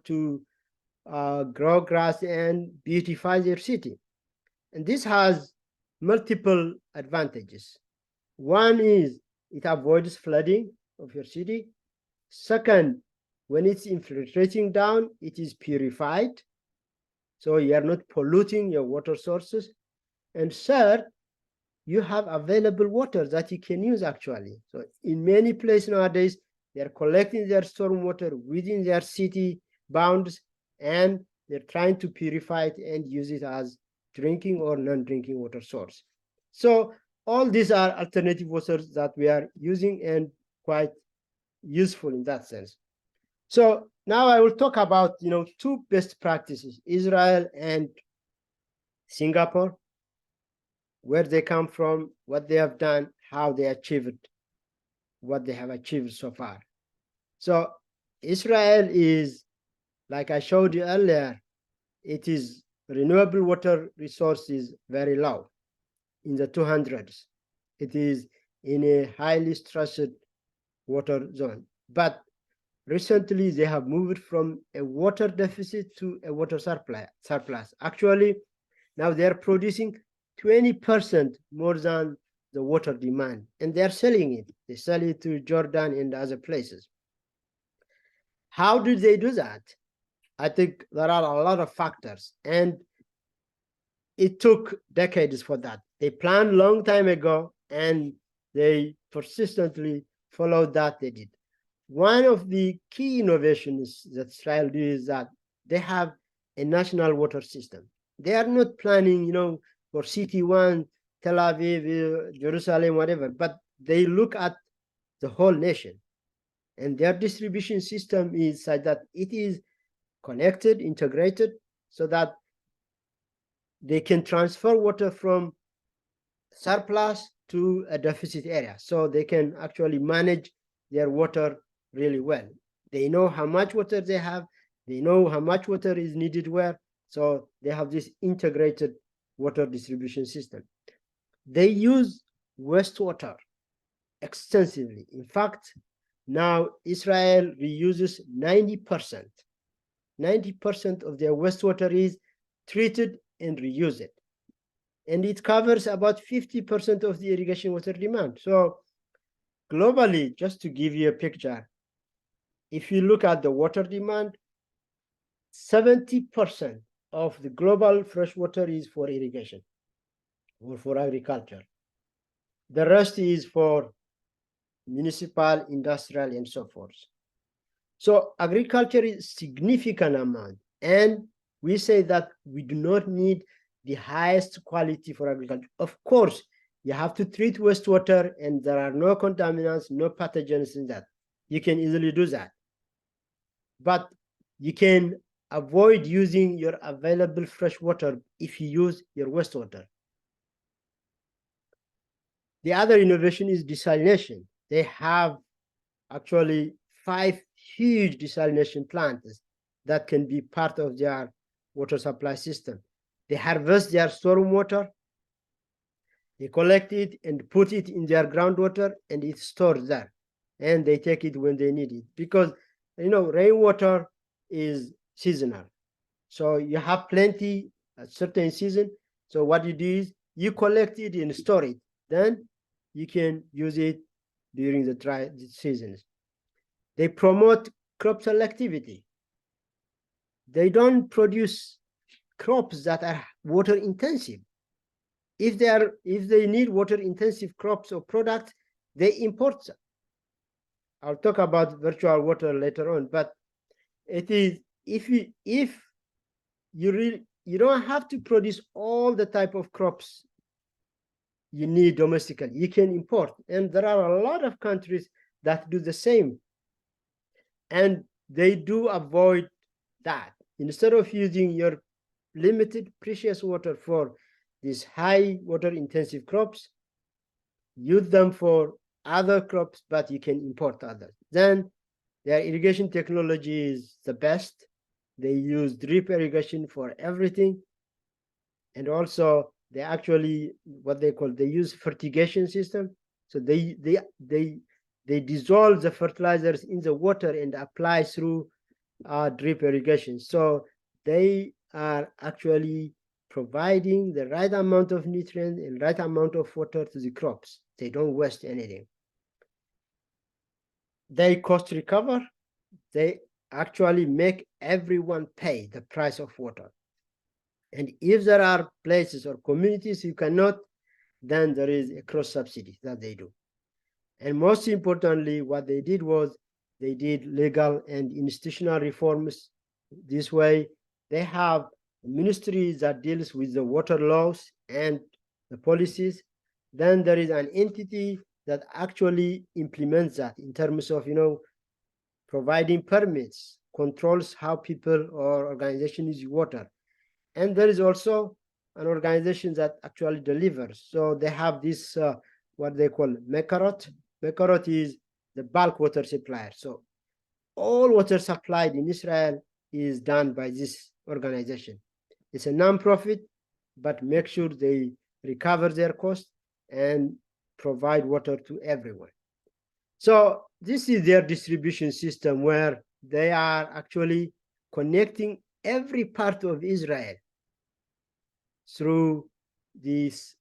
grass and beautify your city. And this has multiple advantages. One is it avoids flooding of your city. Second, when it's infiltrating down, it is purified, so you are not polluting your water sources. And third, you have available water that you can use actually. So in many places nowadays, they're collecting their storm water within their city bounds, and they're trying to purify it and use it as drinking or non-drinking water source. So all these are alternative waters that we are using and quite useful in that sense. So now I will talk about, two best practices, Israel and Singapore, where they come from, what they have done, how they achieved what they have achieved so far. So Israel is, like I showed you earlier, it is renewable water resource is very low, in the 200s. It is in a highly stressed water zone. But recently they have moved from a water deficit to a water surplus. Actually, now they're producing 20% more than the water demand, and they're selling it. They sell it to Jordan and other places. How did they do that? I think there are a lot of factors, and it took decades for that. They planned a long time ago, and they persistently followed that they did. One of the key innovations that Israel do is that they have a national water system. They are not planning, for city one, Tel Aviv, Jerusalem, whatever, but they look at the whole nation. And their distribution system is such that it is connected, integrated, so that they can transfer water from surplus to a deficit area. So they can actually manage their water really well. They know how much water they have. They know how much water is needed where. So they have this integrated water distribution system. They use wastewater extensively. In fact, now Israel reuses 90%. 90% of their wastewater is treated and reused. And it covers about 50% of the irrigation water demand. So globally, just to give you a picture, if you look at the water demand, 70% of the global fresh water is for irrigation or for agriculture. The rest is for municipal, industrial, and so forth. So agriculture is significant amount, and we say that we do not need the highest quality for agriculture. Of course, you have to treat wastewater, and there are no contaminants, no pathogens in that. You can easily do that. But you can avoid using your available fresh water if you use your wastewater. The other innovation is desalination. They have actually 5 huge desalination plants that can be part of their water supply system. They harvest their storm water, they collect it and put it in their groundwater, and it's stored there. And they take it when they need it, because rainwater is seasonal. So you have plenty at certain season. So what you do is you collect it and store it. Then you can use it during the dry seasons. They promote crop selectivity. They don't produce crops that are water intensive. If they need water intensive crops or products, they import them. I'll talk about virtual water later on, but it is if you don't have to produce all the type of crops you need domestically. You can import, and there are a lot of countries that do the same, and they do avoid that. Instead of using your limited precious water for these high water intensive crops, use them for other crops, but you can import others. Then their irrigation technology is the best. They use drip irrigation for everything. And also they actually, they use fertigation system. So they dissolve the fertilizers in the water and apply through drip irrigation. So they are actually providing the right amount of nutrients and right amount of water to the crops. They don't waste anything. They cost recover. They actually make everyone pay the price of water. And if there are places or communities who cannot then there is a cross subsidy that they do. And most importantly, what they did was they did legal and institutional reforms. This way, they have ministries that deals with the water laws and the policies. Then there is an entity that actually implements that in terms of, providing permits, controls how people or organizations use water. And there is also an organization that actually delivers. So they have this, what they call Mekarot. Mekarot is the bulk water supplier. So all water supplied in Israel is done by this organization. It's a non-profit, but make sure they recover their cost and provide water to everyone. So this is their distribution system where they are actually connecting every part of Israel through these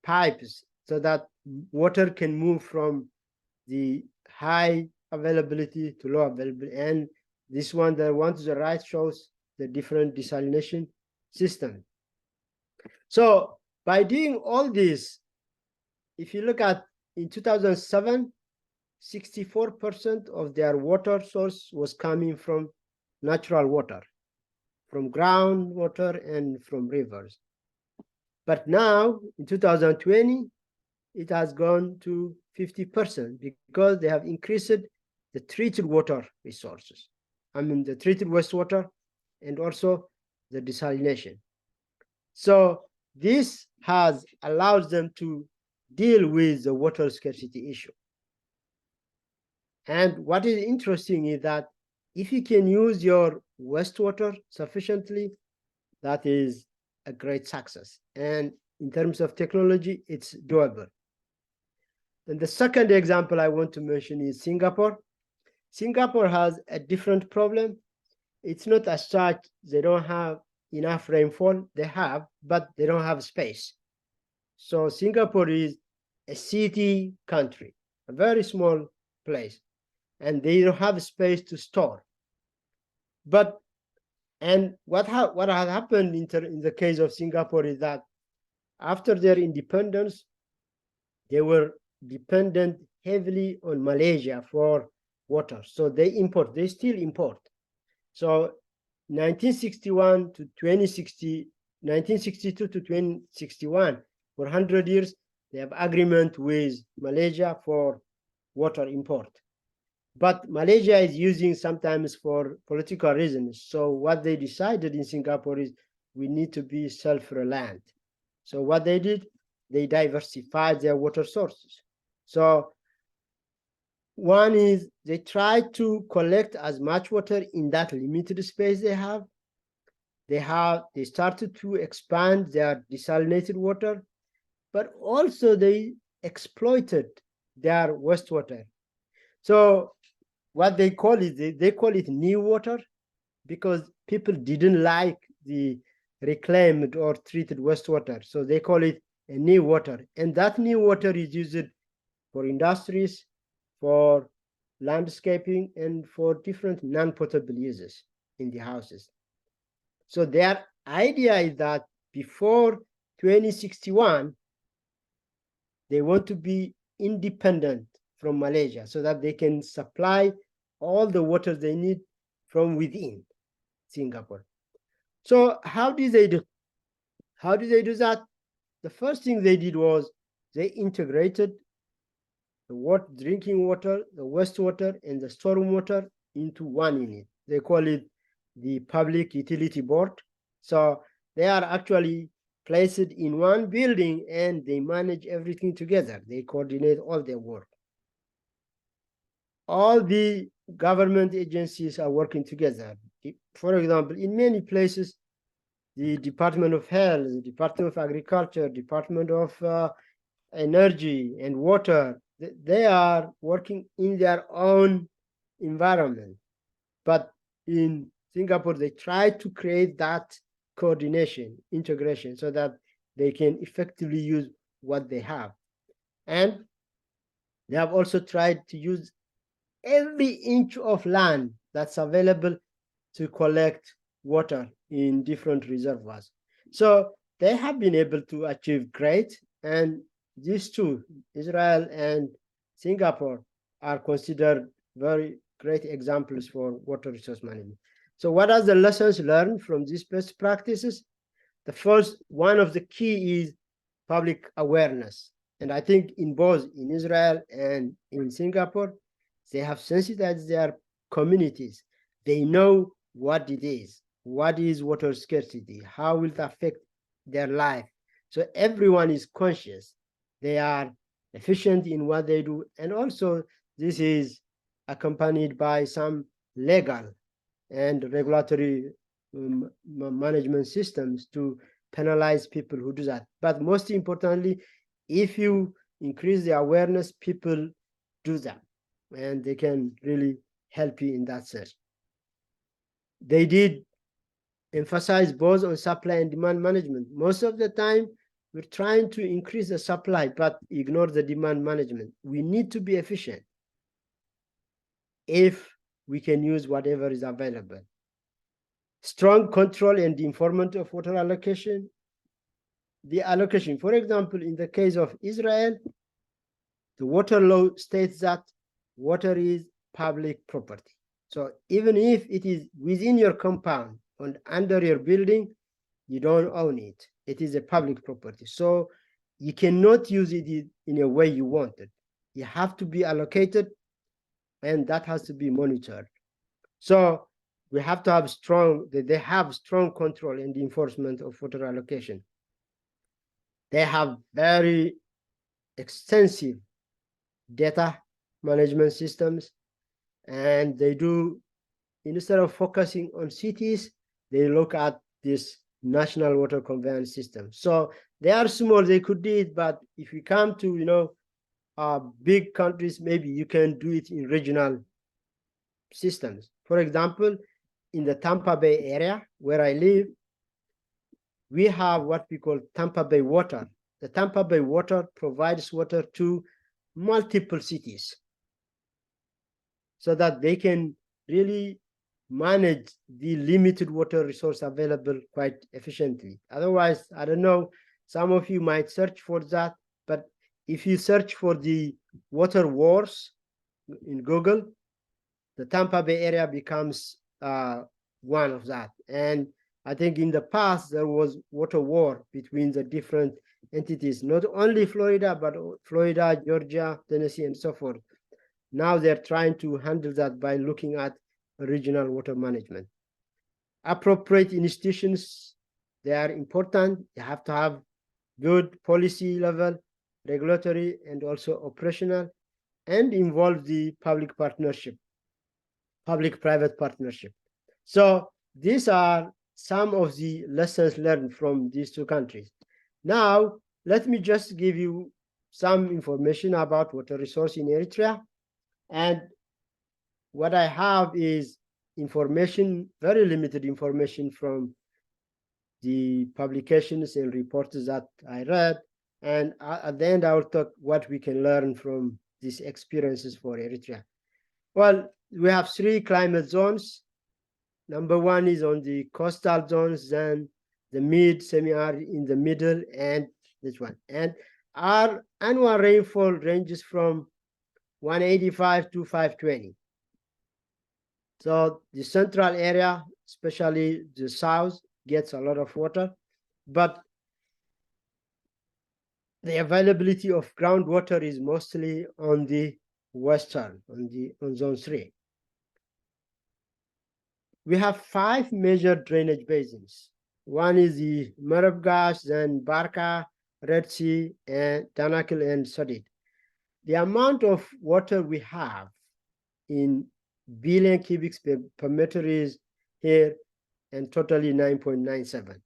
pipes so that water can move from the high availability to low availability. And this one, the one to the right, shows the different desalination system. So by doing all this, if you look at in 2007, 64% of their water source was coming from natural water, from groundwater and from rivers. But now in 2020, it has gone to 50% because they have increased the treated water resources. I mean, the treated wastewater and also the desalination. So this has allowed them to deal with the water scarcity issue. And what is interesting is that if you can use your wastewater sufficiently, that is a great success. And in terms of technology, it's doable. Then the second example I want to mention is Singapore. Singapore has a different problem. It's not as such they don't have enough rainfall. They have, but they don't have space. So Singapore is a city country, a very small place, and they don't have space to store. But what has happened in the case of Singapore is that after their independence, they were dependent heavily on Malaysia for water. So they still import. So 1961 to 2060, 1962 to 2061, for 100 years, they have agreement with Malaysia for water import. But Malaysia is using sometimes for political reasons. So what they decided in Singapore is we need to be self-reliant. So what they did, they diversified their water sources. So one is they try to collect as much water in that limited space they have. They started to expand their desalinated water, but also they exploited their wastewater. So what they call it, they call it new water because people didn't like the reclaimed or treated wastewater. So they call it a new water. And that new water is used for industries, for landscaping, and for different non-potable uses in the houses. So their idea is that before 2061, they want to be independent from Malaysia so that they can supply all the water they need from within Singapore. So how do they do? How do they do that? The first thing they did was they integrated the drinking water, the wastewater, and the stormwater into one unit. They call it the Public Utility Board. So they are actually placed in one building and they manage everything together. They coordinate all their work. All the government agencies are working together. For example, in many places, the Department of Health, the Department of Agriculture, Department of Energy and Water, they are working in their own environment. But in Singapore, they try to create that coordination, integration, so that they can effectively use what they have. And they have also tried to use every inch of land that's available to collect water in different reservoirs. So they have been able to achieve great, and these two, Israel and Singapore, are considered very great examples for water resource management. So what are the lessons learned from these best practices? The first, one of the key is public awareness. And I think in both in Israel and in Singapore, they have sensitized their communities. They know what it is water scarcity, how will it affect their life. So everyone is conscious. They are efficient in what they do. And also, this is accompanied by some legal and regulatory management systems to penalize people who do that. But most importantly, if you increase the awareness, people do that, and they can really help you in that sense. They did emphasize both on supply and demand management. Most of the time, we're trying to increase the supply, but ignore the demand management. We need to be efficient if we can use whatever is available. Strong control and enforcement of water allocation. The allocation, for example, in the case of Israel, the water law states that water is public property. So even if it is within your compound and under your building, you don't own it. It is a public property. So you cannot use it in a way you want it. You have to be allocated, and that has to be monitored. So we have to have they have strong control and enforcement of water allocation. They have very extensive data management systems, and they do, instead of focusing on cities, they look at this national water conveyance system. So they are small, they could do it, but if you come to big countries, maybe you can do it in regional systems. For example, in the Tampa Bay area where I live, we have what we call Tampa Bay Water. The Tampa Bay Water provides water to multiple cities so that they can really manage the limited water resource available quite efficiently. Otherwise, I don't know, some of you might search for that, but if you search for the water wars in Google, the Tampa Bay area becomes one of that. And I think in the past, there was water war between the different entities, not only Florida, but Florida, Georgia, Tennessee, and so forth. Now they're trying to handle that by looking at regional water management. Appropriate institutions, they are important. You have to have good policy level, regulatory, and also operational, and involve the public partnership, public-private partnership. So these are some of the lessons learned from these two countries. Now, let me just give you some information about water resource in Eritrea. And what I have is information, very limited information from the publications and reports that I read. And at the end, I will talk what we can learn from these experiences for Eritrea. Well, we have 3 climate zones. Number 1 is on the coastal zones, then the mid, semi-arid in the middle, and this one. And our annual rainfall ranges from 185 to 520. So the central area, especially the south, gets a lot of water, but the availability of groundwater is mostly on the western, on zone 3. We have 5 major drainage basins. One is the Marab Gash, then Barka, Red Sea, and Danakil and Sodid. The amount of water we have in billion cubics per meter is here, and totally 9.97.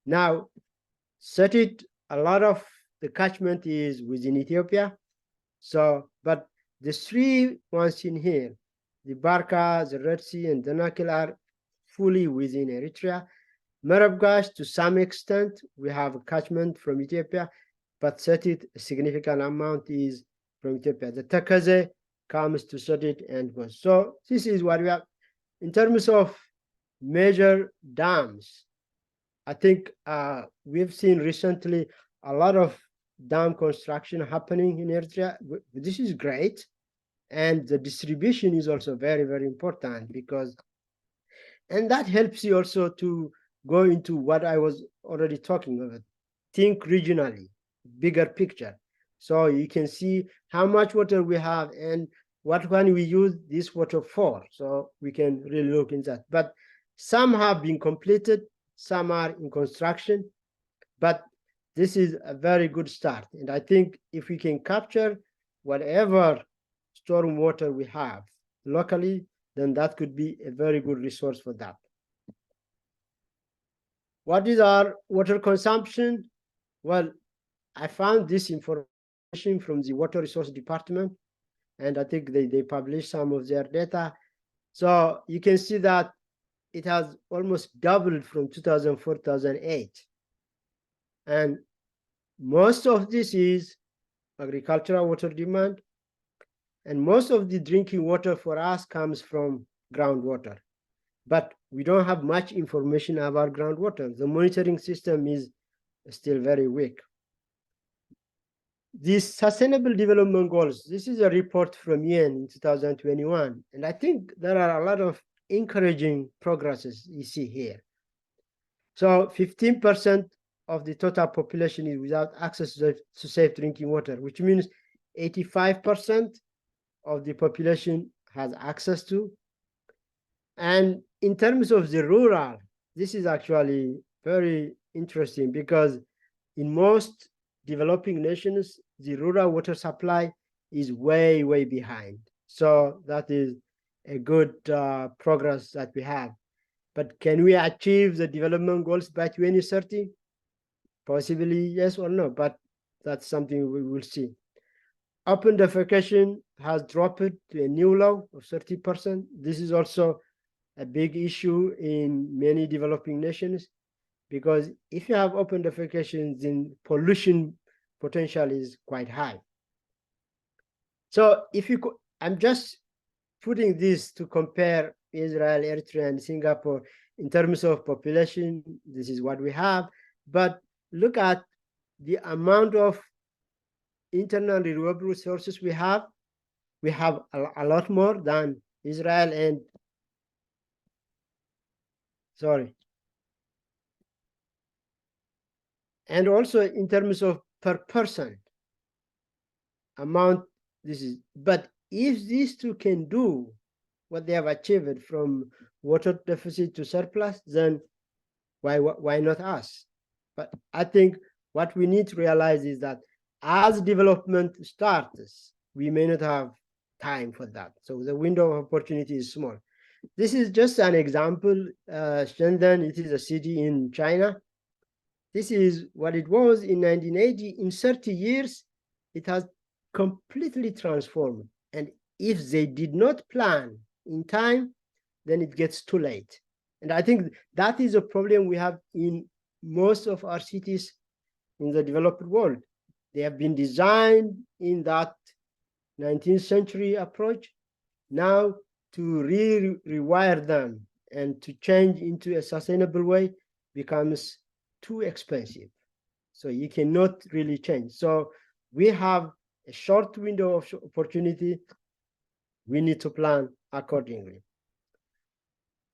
Now, Sodid, a lot of the catchment is within Ethiopia. So, but the 3 ones in here, the Barka, the Red Sea, and Danakil are fully within Eritrea. Marab Gash, to some extent, we have a catchment from Ethiopia, but Sodid, a significant amount is from Ethiopia. The Takaze comes to Sodid and goes. So this is what we have. In terms of major dams, I think we've seen recently a lot of dam construction happening in Eritrea. This is great. And the distribution is also very, very important because, and that helps you also to go into what I was already talking about. Think regionally, bigger picture. So you can see how much water we have and what can we use this water for. So we can really look into that. But some have been completed, some are in construction, but this is a very good start. And I think if we can capture whatever storm water we have locally, then that could be a very good resource for that. What is our water consumption? Well, I found this information from the Water Resource Department, and I think they published some of their data. So you can see that it has almost doubled from 2004 2008. And most of this is agricultural water demand. And most of the drinking water for us comes from groundwater. But we don't have much information about groundwater. The monitoring system is still very weak. These Sustainable Development Goals, this is a report from UN in 2021. And I think there are a lot of encouraging progresses you see here. So 15% of the total population is without access to safe drinking water, which means 85% of the population has access to. And in terms of the rural, this is actually very interesting because in most developing nations, the rural water supply is way, way behind. So that is a good progress that we have. But can we achieve the development goals by 2030? Possibly yes or no, but that's something we will see. Open defecation has dropped to a new low of 30%. This is also a big issue in many developing nations, because if you have open defecation, then pollution potential is quite high. So if you, I'm just putting this to compare Israel, Eritrea, and Singapore in terms of population. This is what we have, but look at the amount of internal renewable resources we have. We have a lot more than Israel and and also in terms of per person amount, this is, but if these two can do what they have achieved from water deficit to surplus, then why not us? But I think what we need to realize is that as development starts, we may not have time for that. So the window of opportunity is small. This is just an example. Shenzhen, it is a city in China. This is what it was in 1980. In 30 years, it has completely transformed. And if they did not plan in time, then it gets too late. And I think that is a problem we have in most of our cities in the developed world. They have been designed in that 19th century approach. Now to rewire them and to change into a sustainable way becomes too expensive. So you cannot really change. So we have a short window of opportunity. We need to plan accordingly.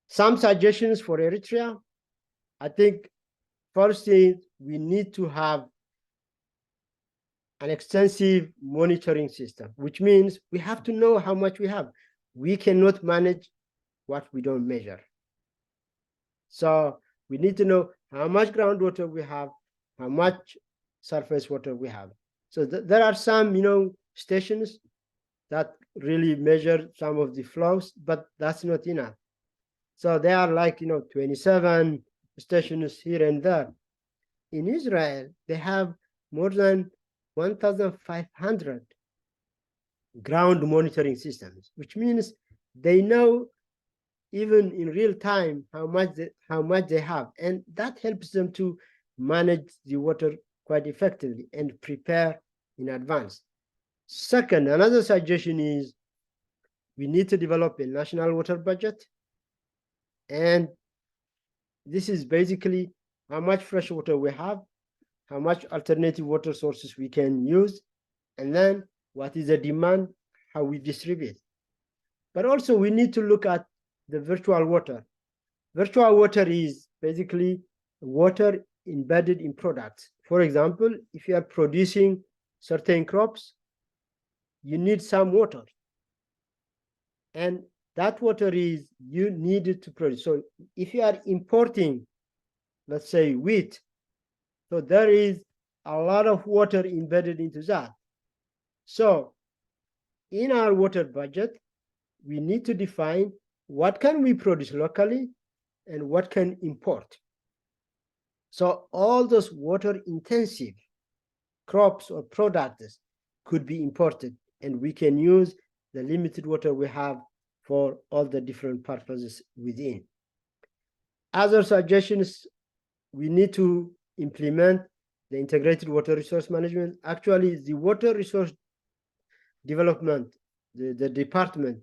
Some suggestions for Eritrea. I think first thing, we need to have an extensive monitoring system, which means we have to know how much we have. We cannot manage what we don't measure. So we need to know how much groundwater we have, how much surface water we have. So there are some, stations that really measure some of the flows, but that's not enough. So there are like, 27 stations here and there. In Israel, they have more than 1,500 ground monitoring systems, which means they know even in real time how much they have, and that helps them to manage the water quite effectively and prepare in advance. Second, another suggestion is we need to develop a national water budget, and this is basically how much fresh water we have, how much alternative water sources we can use, and then what is the demand, how we distribute. But also we need to look at the virtual water. Virtual water is basically water embedded in products. For example, if you are producing certain crops, you need some water. And that water is you needed to produce. So if you are importing, let's say wheat, so there is a lot of water embedded into that. So in our water budget, we need to define what can we produce locally and what can import. So all those water intensive crops or products could be imported, and we can use the limited water we have for all the different purposes within. Other suggestions, we need to implement the integrated water resource management. Actually, the water resource development, the department,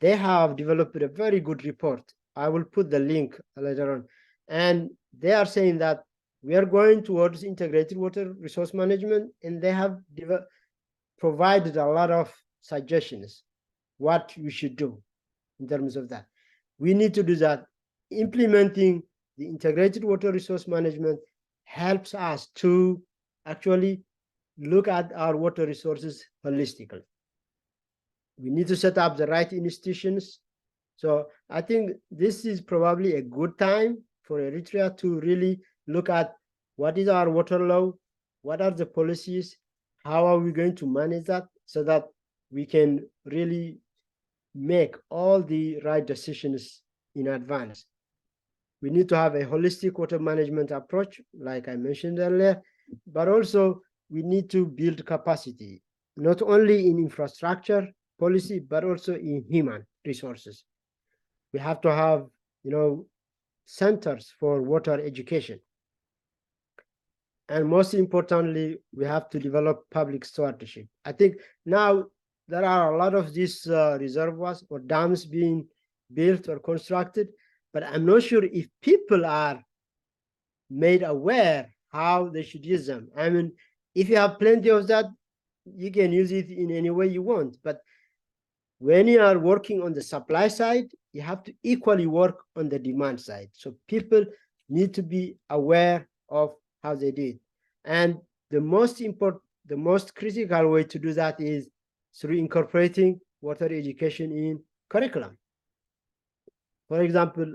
they have developed a very good report. I will put the link later on. And they are saying that we are going towards integrated water resource management, and they have provided a lot of suggestions what we should do in terms of that. We need to do that. Implementing the integrated water resource management helps us to actually look at our water resources holistically. We need to set up the right institutions. So I think this is probably a good time for Eritrea to really look at what is our water law, what are the policies, how are we going to manage that so that we can really make all the right decisions in advance. We need to have a holistic water management approach, like I mentioned earlier, but also we need to build capacity, not only in infrastructure policy, but also in human resources. We have to have, centers for water education. And most importantly, we have to develop public stewardship. I think now there are a lot of these reservoirs or dams being built or constructed, but I'm not sure if people are made aware how they should use them. I mean, if you have plenty of that, you can use it in any way you want. But when you are working on the supply side, you have to equally work on the demand side. So people need to be aware of how they do it. And the most critical way to do that is through incorporating water education in curriculum. For example,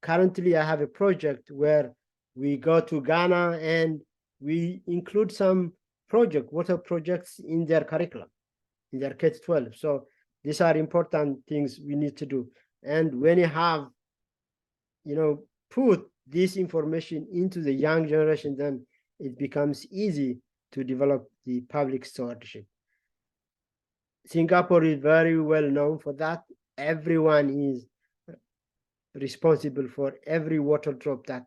currently I have a project where we go to Ghana and we include some water projects in their curriculum, in their K-12. So these are important things we need to do. And when you have, put this information into the young generation, then it becomes easy to develop the public stewardship. Singapore is very well known for that. Everyone is responsible for every water drop that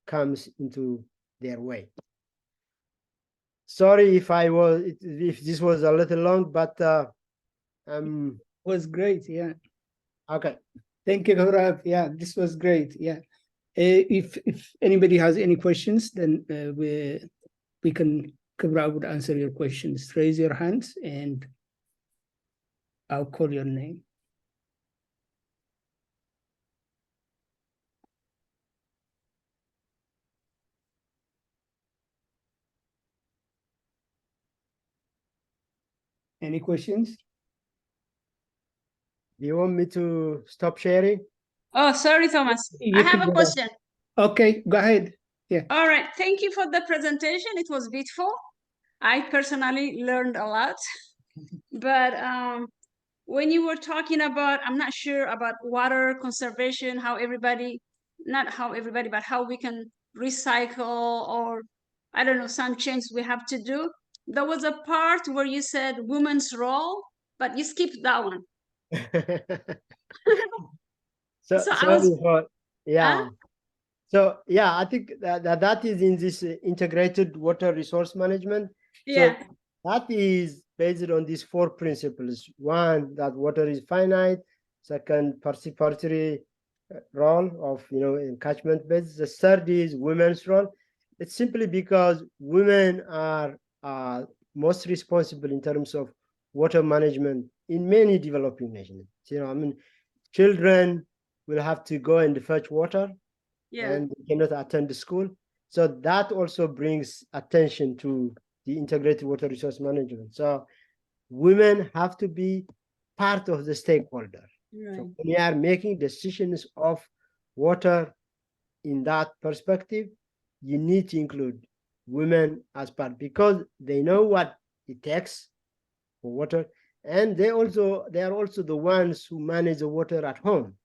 comes into their way. Sorry if this was a little long, but Was great, yeah. Okay. Thank you, Gaurav. Yeah, this was great. Yeah. If anybody has any questions, then we can, Gaurav would answer your questions. Raise your hands and I'll call your name. Any questions? Do you want me to stop sharing? Oh, sorry, Thomas. You I have can a go question. Okay, go ahead. Yeah. All right. Thank you for the presentation. It was beautiful. I personally learned a lot. But when you were talking about, I'm not sure about water conservation, not how everybody, but how we can recycle, or I don't know, some change we have to do. There was a part where you said women's role, but you skipped that one. So yeah, I think that is in this integrated water resource management. Yeah. So that is based on these 4 principles. One, that water is finite. Second, participatory role of, in catchment beds. The third is women's role. It's simply because women are most responsible in terms of water management in many developing nations. You know, I mean, children will have to go and fetch water Yeah, and they cannot attend the school. So that also brings attention to the integrated water resource management. So women have to be part of the stakeholder. right. So when we are making decisions of water in that perspective, you need to include women as part because they know what it takes for water, and they are also the ones who manage the water at home.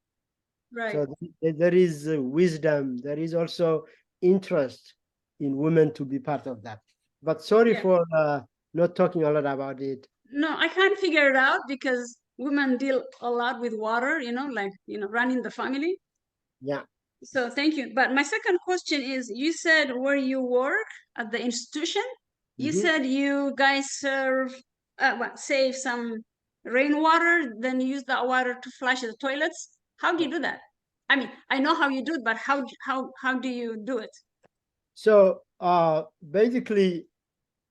Right. So there is wisdom, there is also interest in women to be part of that. But sorry Yeah. for not talking a lot about it. No, I can't figure it out because women deal a lot with water, like, running the family. Yeah. So thank you. But my second question is, you said where you work at the institution, you Mhm. said you guys save some rainwater, then use that water to flush the toilets. How do you do that? I mean, I know how you do it, but how do you do it? So basically,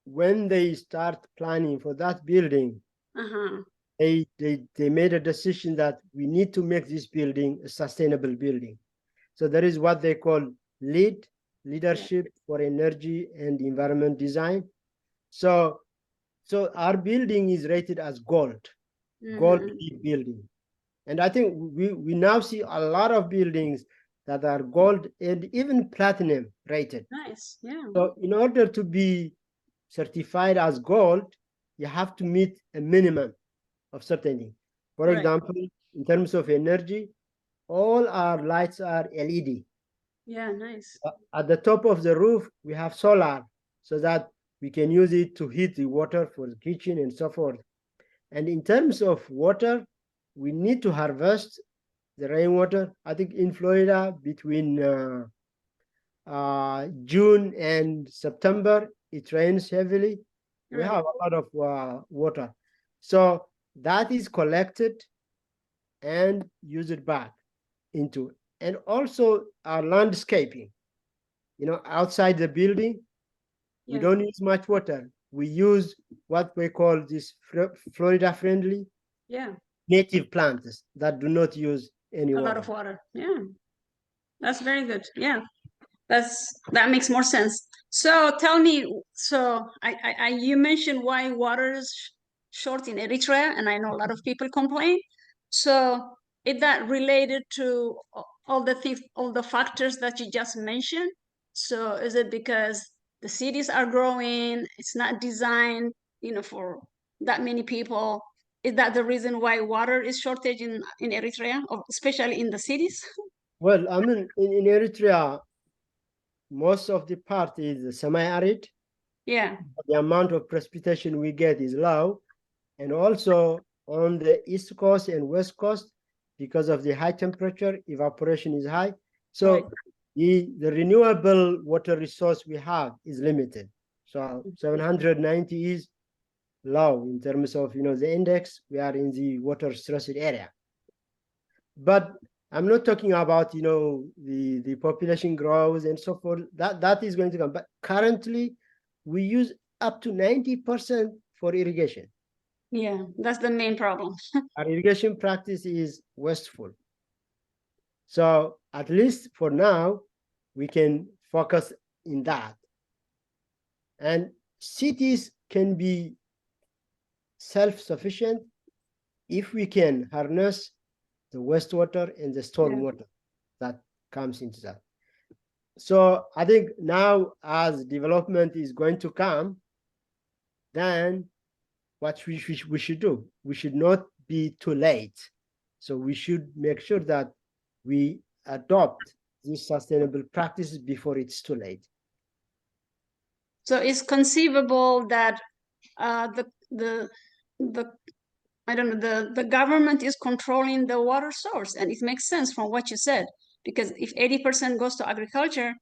when they start planning for that building, Uh-huh. they made a decision that we need to make this building a sustainable building. So there is what they call leadership for energy and environment design. So our building is rated as gold Mhm. LEED building. And I think we now see a lot of buildings that are gold and even platinum rated. Nice. Yeah. So in order to be certified as gold, you have to meet a minimum of certain things. For Right. example, in terms of energy, all our lights are LED. Yeah, nice. At the top of the roof, we have solar so that we can use it to heat the water for the kitchen and so forth. And in terms of water, we need to harvest the rainwater. I think in Florida, between June and September, it rains heavily. We Right. have a lot of water. So that is collected and used back into, and also our landscaping. Outside the building, we Yeah. don't use much water. We use what we call this Florida friendly Yeah. native plants that do not use any A lot water. of water. Yeah. That's very good. Yeah. That makes more sense. So tell me, so you mentioned why water is short in Eritrea, and I know a lot of people complain. So is that related to all the things, all the factors that you just mentioned? So is it because the cities are growing, it's not designed, for that many people? Is that the reason why water is shortage in Eritrea, especially in the cities? Well, I mean, in Eritrea, most of the part is semi-arid. Yeah. The amount of precipitation we get is low. And also on the East Coast and West Coast, because of the high temperature, evaporation is high. So Right. the renewable water resource we have is limited. So 790 is low in terms of the index. We are in the water stressed area. But I'm not talking about the population grows and so forth. That is going to come. But currently, we use up to 90% for irrigation. Yeah, that's the main problem. Our irrigation practice is wasteful. So at least for now, we can focus in that. And cities can be self-sufficient if we can harness the wastewater and the stormwater that comes into that. So I think now as development is going to come, then what we should do, we should not be too late. So we should make sure that we adopt these sustainable practices before it's too late. So it's conceivable that the I don't know, the government is controlling the water source, and it makes sense from what you said, because if 80% goes to agriculture,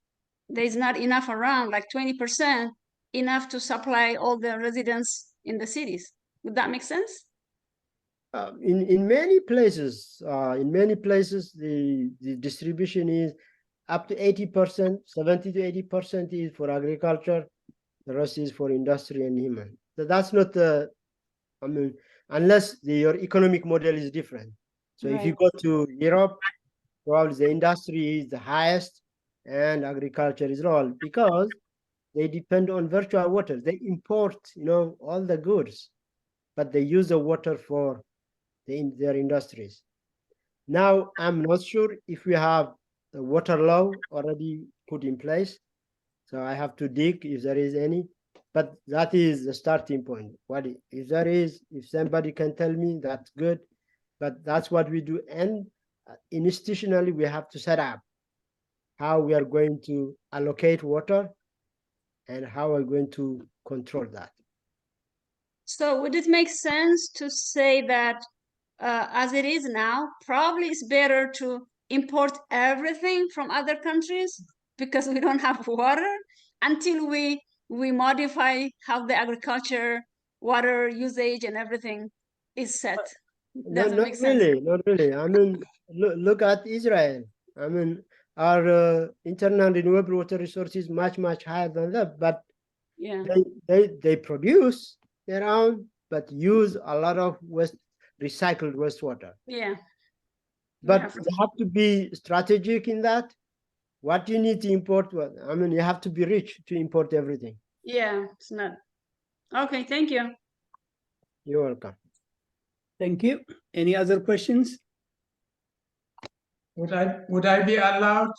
there's not enough around, like 20%, enough to supply all the residents in the cities. Would that make sense? In many places, the distribution is up to 80%, 70 to 80% is for agriculture. The rest is for industry and human. So that's not the, I mean, unless your economic model is different. So if you Right. go to Europe, probably the industry is the highest and agriculture is low because they depend on virtual water. They import, all the goods, but they use the water for their industries. Now, I'm not sure if we have a water law already put in place. So I have to dig if there is any, but that is the starting point. If there is, if somebody can tell me, that's good, but that's what we do. And institutionally, we have to set up how we are going to allocate water and how we're going to control that. So would it make sense to say that as it is now, probably it's better to import everything from other countries because we don't have water until we modify how the agriculture, water usage, and everything is set. Doesn't make sense. Not really. I mean, look at Israel. I mean, our internal renewable water resources much higher than that, but Yeah. they produce their own, but use a lot of recycled wastewater. Yeah. But you have to be strategic in that. What you need to import, I mean, you have to be rich to import everything. Yeah, it's not. Okay, thank you. You're welcome. Thank you. Any other questions? Would I be allowed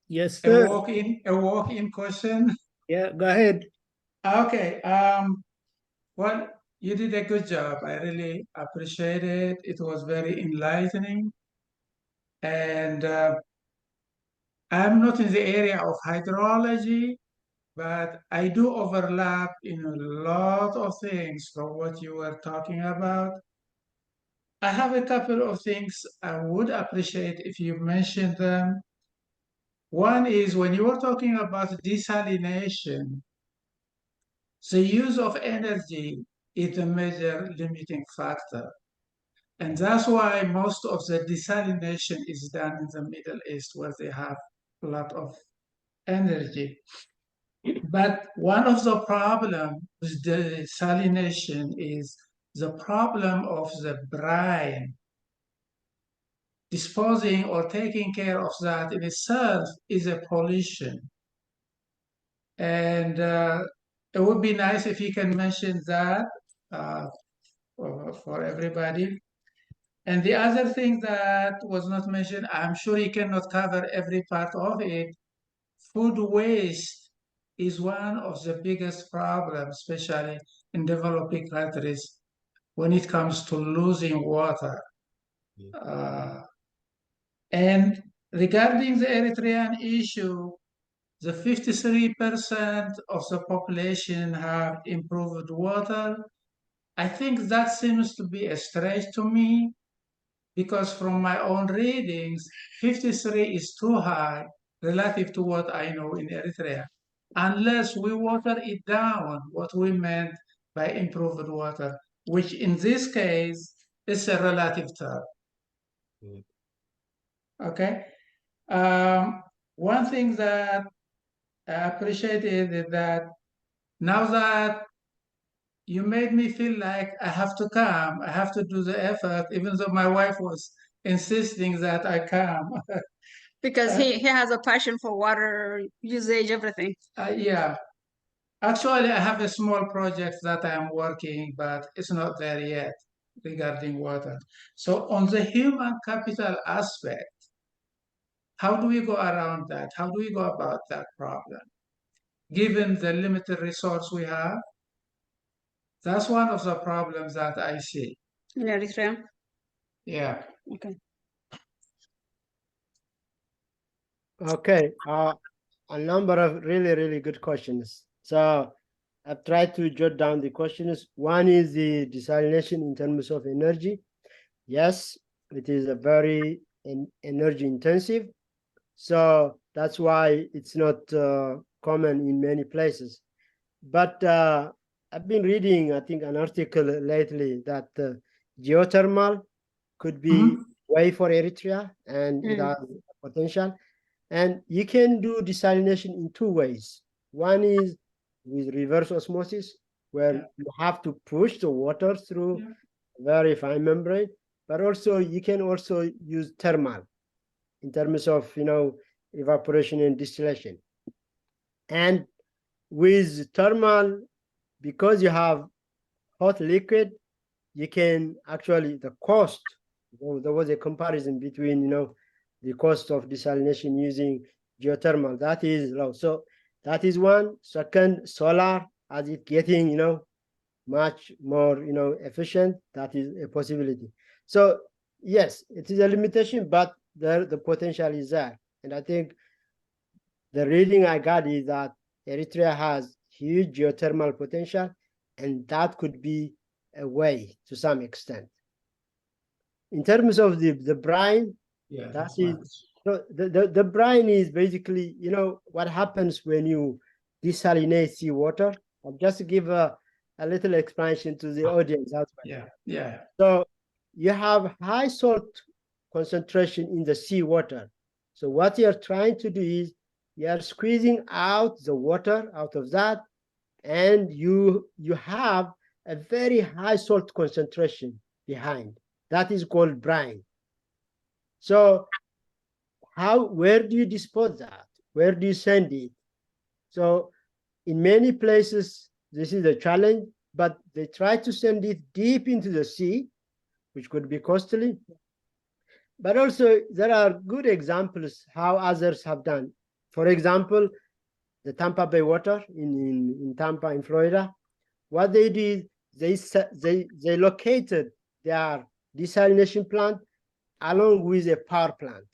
Yes, a sir. walk-in question? Yeah, go ahead. Okay. Well, you did a good job. I really appreciate it. It was very enlightening. And I'm not in the area of hydrology, but I do overlap in a lot of things from what you were talking about. I have a couple of things I would appreciate if you mentioned them. One is when you were talking about desalination, the use of energy is a major limiting factor. And that's why most of the desalination is done in the Middle East, where they have a lot of energy. But one of the problems with desalination is the problem of the brine. Disposing or taking care of that in itself is a pollution. And it would be nice if you can mention that for everybody. And the other thing that was not mentioned, I'm sure you cannot cover every part of it. Food waste is one of the biggest problems, especially in developing countries, when it comes to losing water. And regarding the Eritrean issue, the 53% of the population have improved water. I think that seems to be a stretch to me because from my own readings, 53 is too high relative to what I know in Eritrea. Unless we water it down, what we meant by improved water, which in this case is a relative term. Okay. One thing that I appreciated is that now that you made me feel like I have to come, I have to do the effort, even though my wife was insisting that I come. Because he has a passion for water usage, everything. Yeah. Actually, I have a small project that I'm working, but it's not there yet regarding water. So on the human capital aspect, how do we go around that? How do we go about that problem? Given the limited resource we have, that's one of the problems that I see. In Eritrea? Yeah. Okay. Okay, a number of really good questions. So I've tried to jot down the questions. One is the desalination in terms of energy. Yes, it is a very energy intensive. So that's why it's not common in many places. But I've been reading, I think, an article lately that geothermal could be way for Eritrea and it has potential. And you can do desalination in two ways. One is with reverse osmosis, where Yeah. you have to push the water through Yeah. a very fine membrane, but also you can also use thermal in terms of, evaporation and distillation. And with thermal, because you have hot liquid, you can actually, the cost, there was a comparison between, the cost of desalination using geothermal, that is low. So that is one. Second, solar, as it getting, much more, efficient, that is a possibility. So yes, it is a limitation, but the potential is there. And I think the reading I got is that Eritrea has huge geothermal potential, and that could be a way to some extent. In terms of the brine, Yeah, that that's is, right. so the brine is basically, what happens when you desalinate seawater. I'll just give a little explanation to the audience as well. Yeah, yeah, So you have high salt concentration in the seawater. So what you're trying to do is you're squeezing out the water out of that, and you have a very high salt concentration behind. That is called brine. So where do you dispose that? Where do you send it? So in many places, this is a challenge, but they try to send it deep into the sea, which could be costly. But also there are good examples how others have done. For example, the Tampa Bay water in Tampa, in Florida, what they did, they located their desalination plant along with a power plant.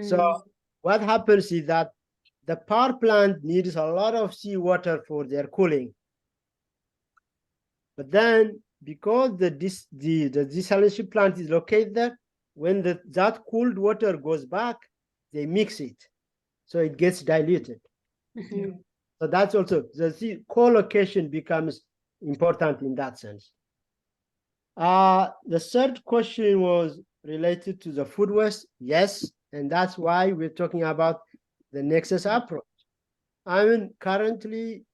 So what happens is that the power plant needs a lot of seawater for their cooling. But then because the desalination plant is located there, when that cooled water goes back, they mix it. So it gets diluted. Mhm. So that's also, the co-location becomes important in that sense. The third question was related to the food waste. Yes, and that's why we're talking about the Nexus approach. I mean, currently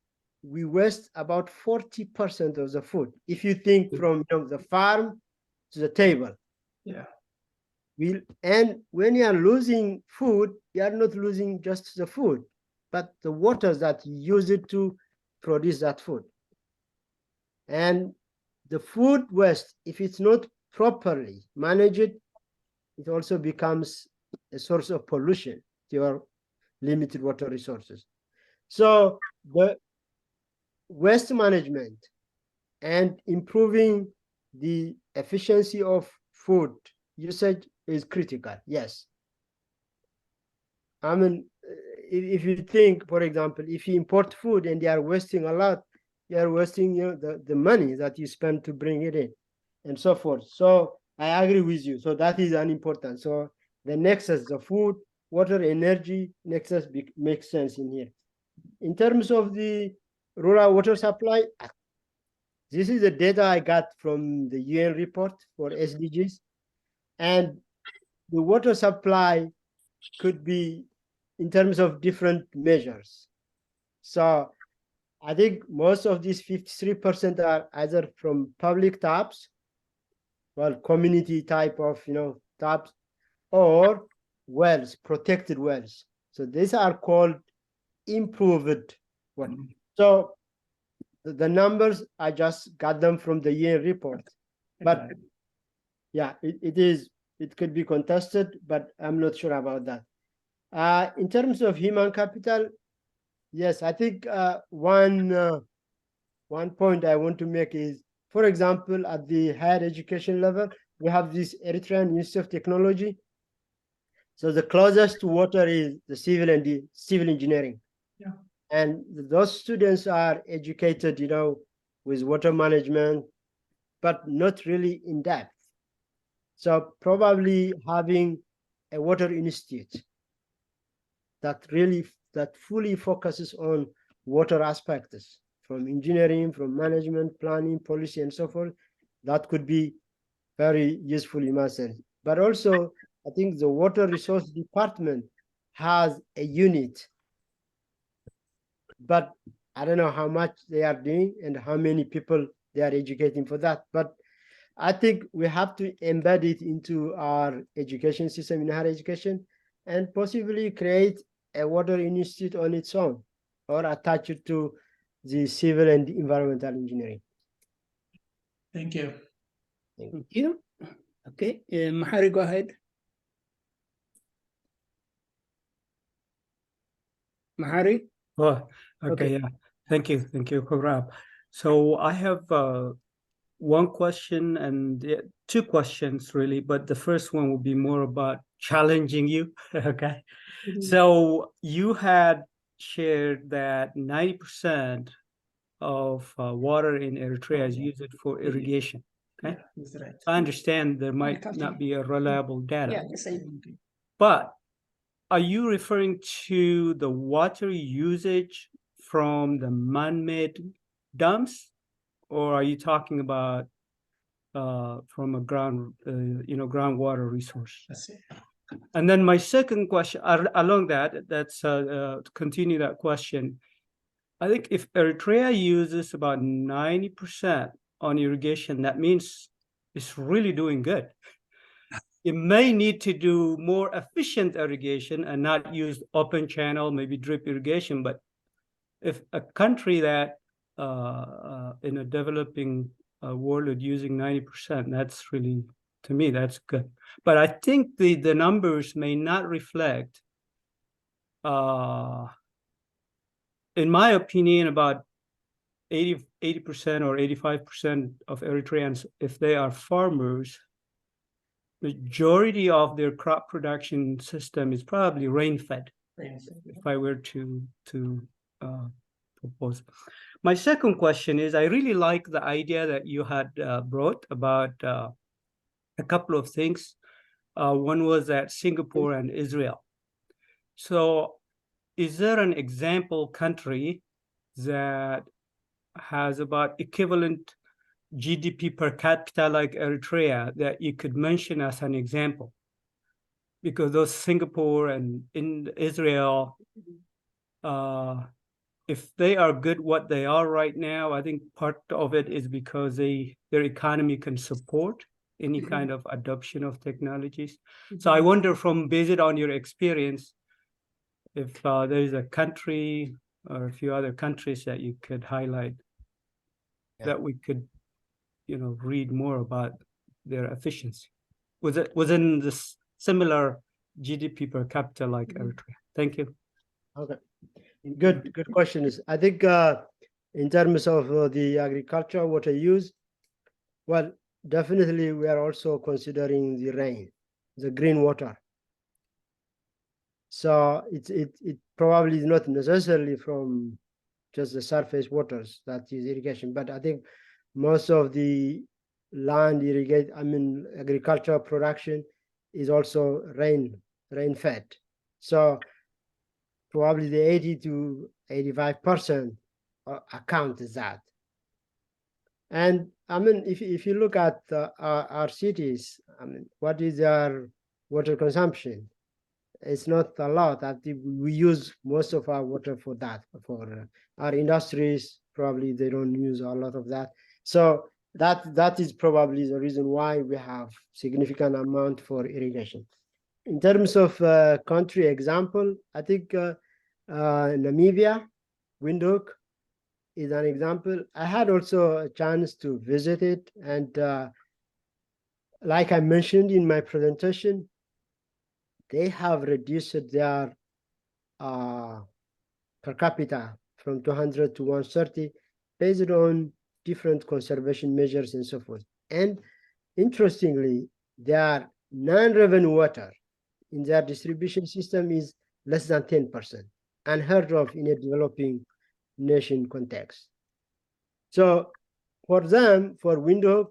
we waste about 40% of the food. If you think from the farm to the table. yeah, And when you are losing food, you are not losing just the food, but the water that you use it to produce that food. And the food waste, if it's not properly managed, it also becomes a source of pollution to your limited water resources. So the waste management and improving the efficiency of food usage is critical. Yes. I mean, if you think, for example, if you import food and they are wasting a lot, you are wasting the money that you spend to bring it in and so forth. So I agree with you. So that is an important. So the nexus, the food, water, energy nexus makes sense in here. In terms of the rural water supply, this is the data I got from the UN report for SDGs. And the water supply could be in terms of different measures. So I think most of these 53% are either from public taps, well, community type of, taps, or wells, protected wells. So these are called improved water. So the numbers, I just got them from the UN report. But yeah, it could be contested, but I'm not sure about that. In terms of human capital, yes, I think one point I want to make is, for example, at the higher education level, we have this Eritrean Institute of Technology. So the closest to water is the civil engineering. Yeah. And those students are educated, with water management, but not really in depth. So probably having a water institute that fully focuses on water aspects, from engineering, from management, planning, policy, and so forth, that could be very useful in my sense. But also, I think the water resource department has a unit, but I don't know how much they are doing and how many people they are educating for that. But I think we have to embed it into our education system in higher education and possibly create a water institute on its own or attach it to the civil and environmental engineering. Thank you. Thank you. Okay, Mahari, go ahead. Mahari? Oh, Okay. okay, yeah. Thank you, Khurram. So I have one question and two questions really, but the first one will be more about challenging you. Okay. So you had shared that 90% of water in Eritrea is used for irrigation. Okay. Yeah, that's right. I understand there might Agriculture. not be a reliable data, Yeah, the same. but are you referring to the water usage from the man-made dams, or are you talking about from a groundwater resource? That's it. And then my second question, along that's to continue that question. I think if Eritrea uses about 90% on irrigation, that means it's really doing good. It may need to do more efficient irrigation and not use open channel, maybe drip irrigation. But if a country that in a developing world is using 90%, that's really, to me, that's good. But I think the numbers may not reflect, in my opinion, about 80% or 85% of Eritreans, if they are farmers, majority of their crop production system is probably rain-fed, if I were to propose. My second question is, I really like the idea that you had brought about a couple of things. One was that Singapore and Israel. So is there an example country that has about equivalent GDP per capita like Eritrea that you could mention as an example? Because those Singapore and in Israel, if they are good what they are right now, I think part of it is because their economy can support any kind of adoption of technologies. So I wonder, from based on your experience, if there is a country or a few other countries that you could highlight that we could, read more about their efficiency within this similar GDP per capita like Eritrea. Thank you. Okay, good question. I think in terms of the agriculture water use, well, definitely we are also considering the rain, the green water. So it probably is not necessarily from just the surface waters that is irrigation, but I think most of the land agricultural production is also rain fed. So probably the 80 to 85% account is that. And if you look at our cities, what is our water consumption? It's not a lot. I think we use most of our water for that. For our industries, probably they don't use a lot of that. So that is probably the reason why we have significant amount for irrigation. In terms of country example, I think Namibia, Windhoek is an example. I had also a chance to visit it, and like I mentioned in my presentation, they have reduced their per capita from 200 to 130 based on different conservation measures and so forth. And interestingly, their non-revenue water in their distribution system is less than 10%, unheard of in a developing nation context. So for them, for Windhoek,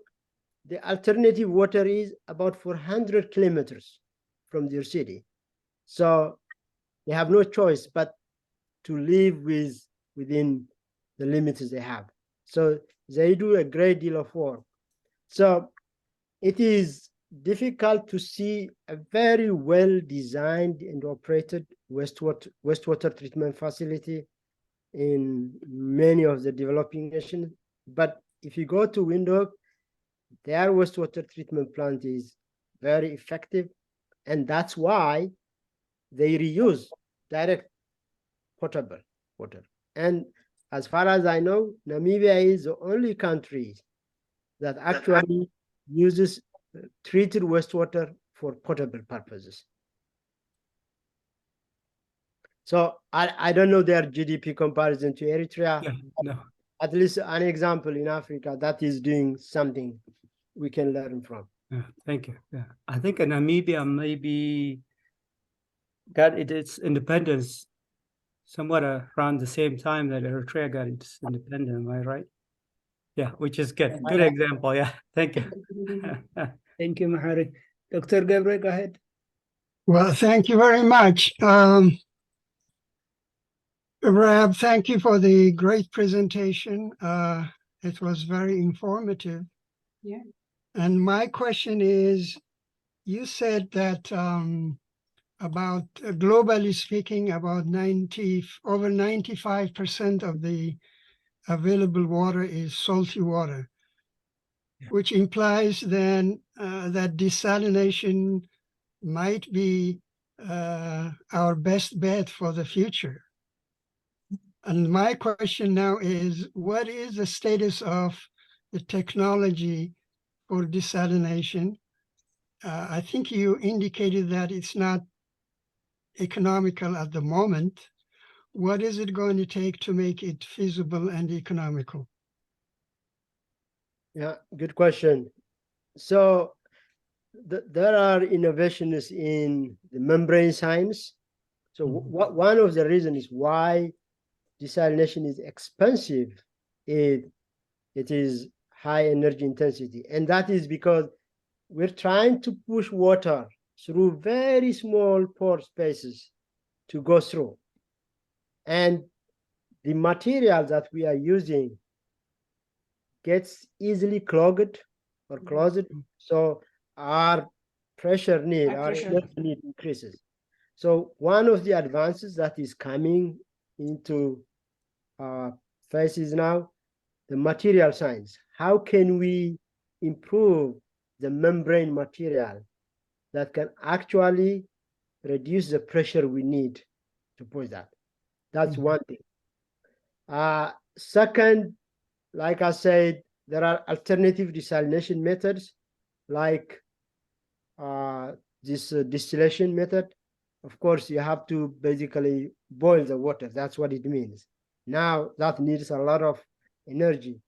the alternative water is about 400 kilometers from their city. So they have no choice but to live within the limits they have. So they do a great deal of work. So it is difficult to see a very well designed and operated wastewater treatment facility in many of the developing nations. But if you go to Windhoek, their wastewater treatment plant is very effective, and that's why they reuse direct potable water. And as far as I know, Namibia is the only country that actually uses treated wastewater for potable purposes. So I don't know their GDP comparison to Eritrea. Yeah, no. At least an example in Africa that is doing something we can learn from. Yeah, thank you. Yeah, I think Namibia maybe got its independence somewhat around the same time that Eritrea got its independence. Am I right? Yeah, which is good. Good example. Yeah, thank you. Thank you, Mahari. Dr. Gabriel, go ahead. Well, thank you very much. Rab, thank you for the great presentation. It was very informative. Yeah. And my question is, you said that about globally speaking, about over 95% of the available water is salty water, which implies then that desalination might be our best bet for the future. And my question now is, what is the status of the technology for desalination? I think you indicated that it's not economical at the moment. What is it going to take to make it feasible and economical? Yeah, good question. So there are innovations in the membrane science. So one of the reasons why desalination is expensive is it is high energy intensity. And that is because we're trying to push water through very small pore spaces to go through. And the material that we are using gets easily clogged or closed. So our pressure need, our energy need increases. So one of the advances that is coming into phases now, the material science. How can we improve the membrane material that can actually reduce the pressure we need to push that? That's one thing. Second, like I said, there are alternative desalination methods like this distillation method. Of course, you have to basically boil the water. That's what it means. Now that needs a lot of energy.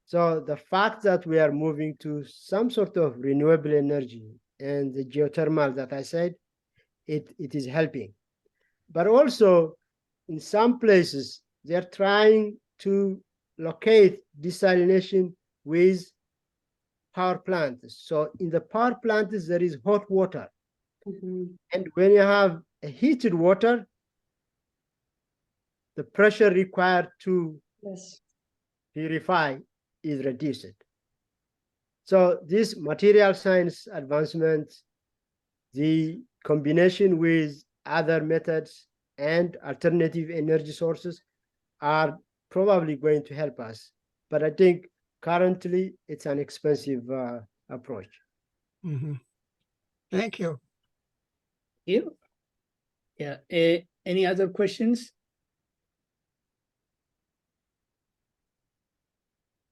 So the fact that we are moving to some sort of renewable energy and the geothermal that I said, it is helping. But also in some places, they're trying to locate desalination with power plants. So in the power plants, there is hot water. And when you have a heated water, the pressure required to purify is reduced. So this material science advancement, the combination with other methods and alternative energy sources are probably going to help us. But I think currently it's an expensive approach. Thank you. You? Yeah. Any other questions?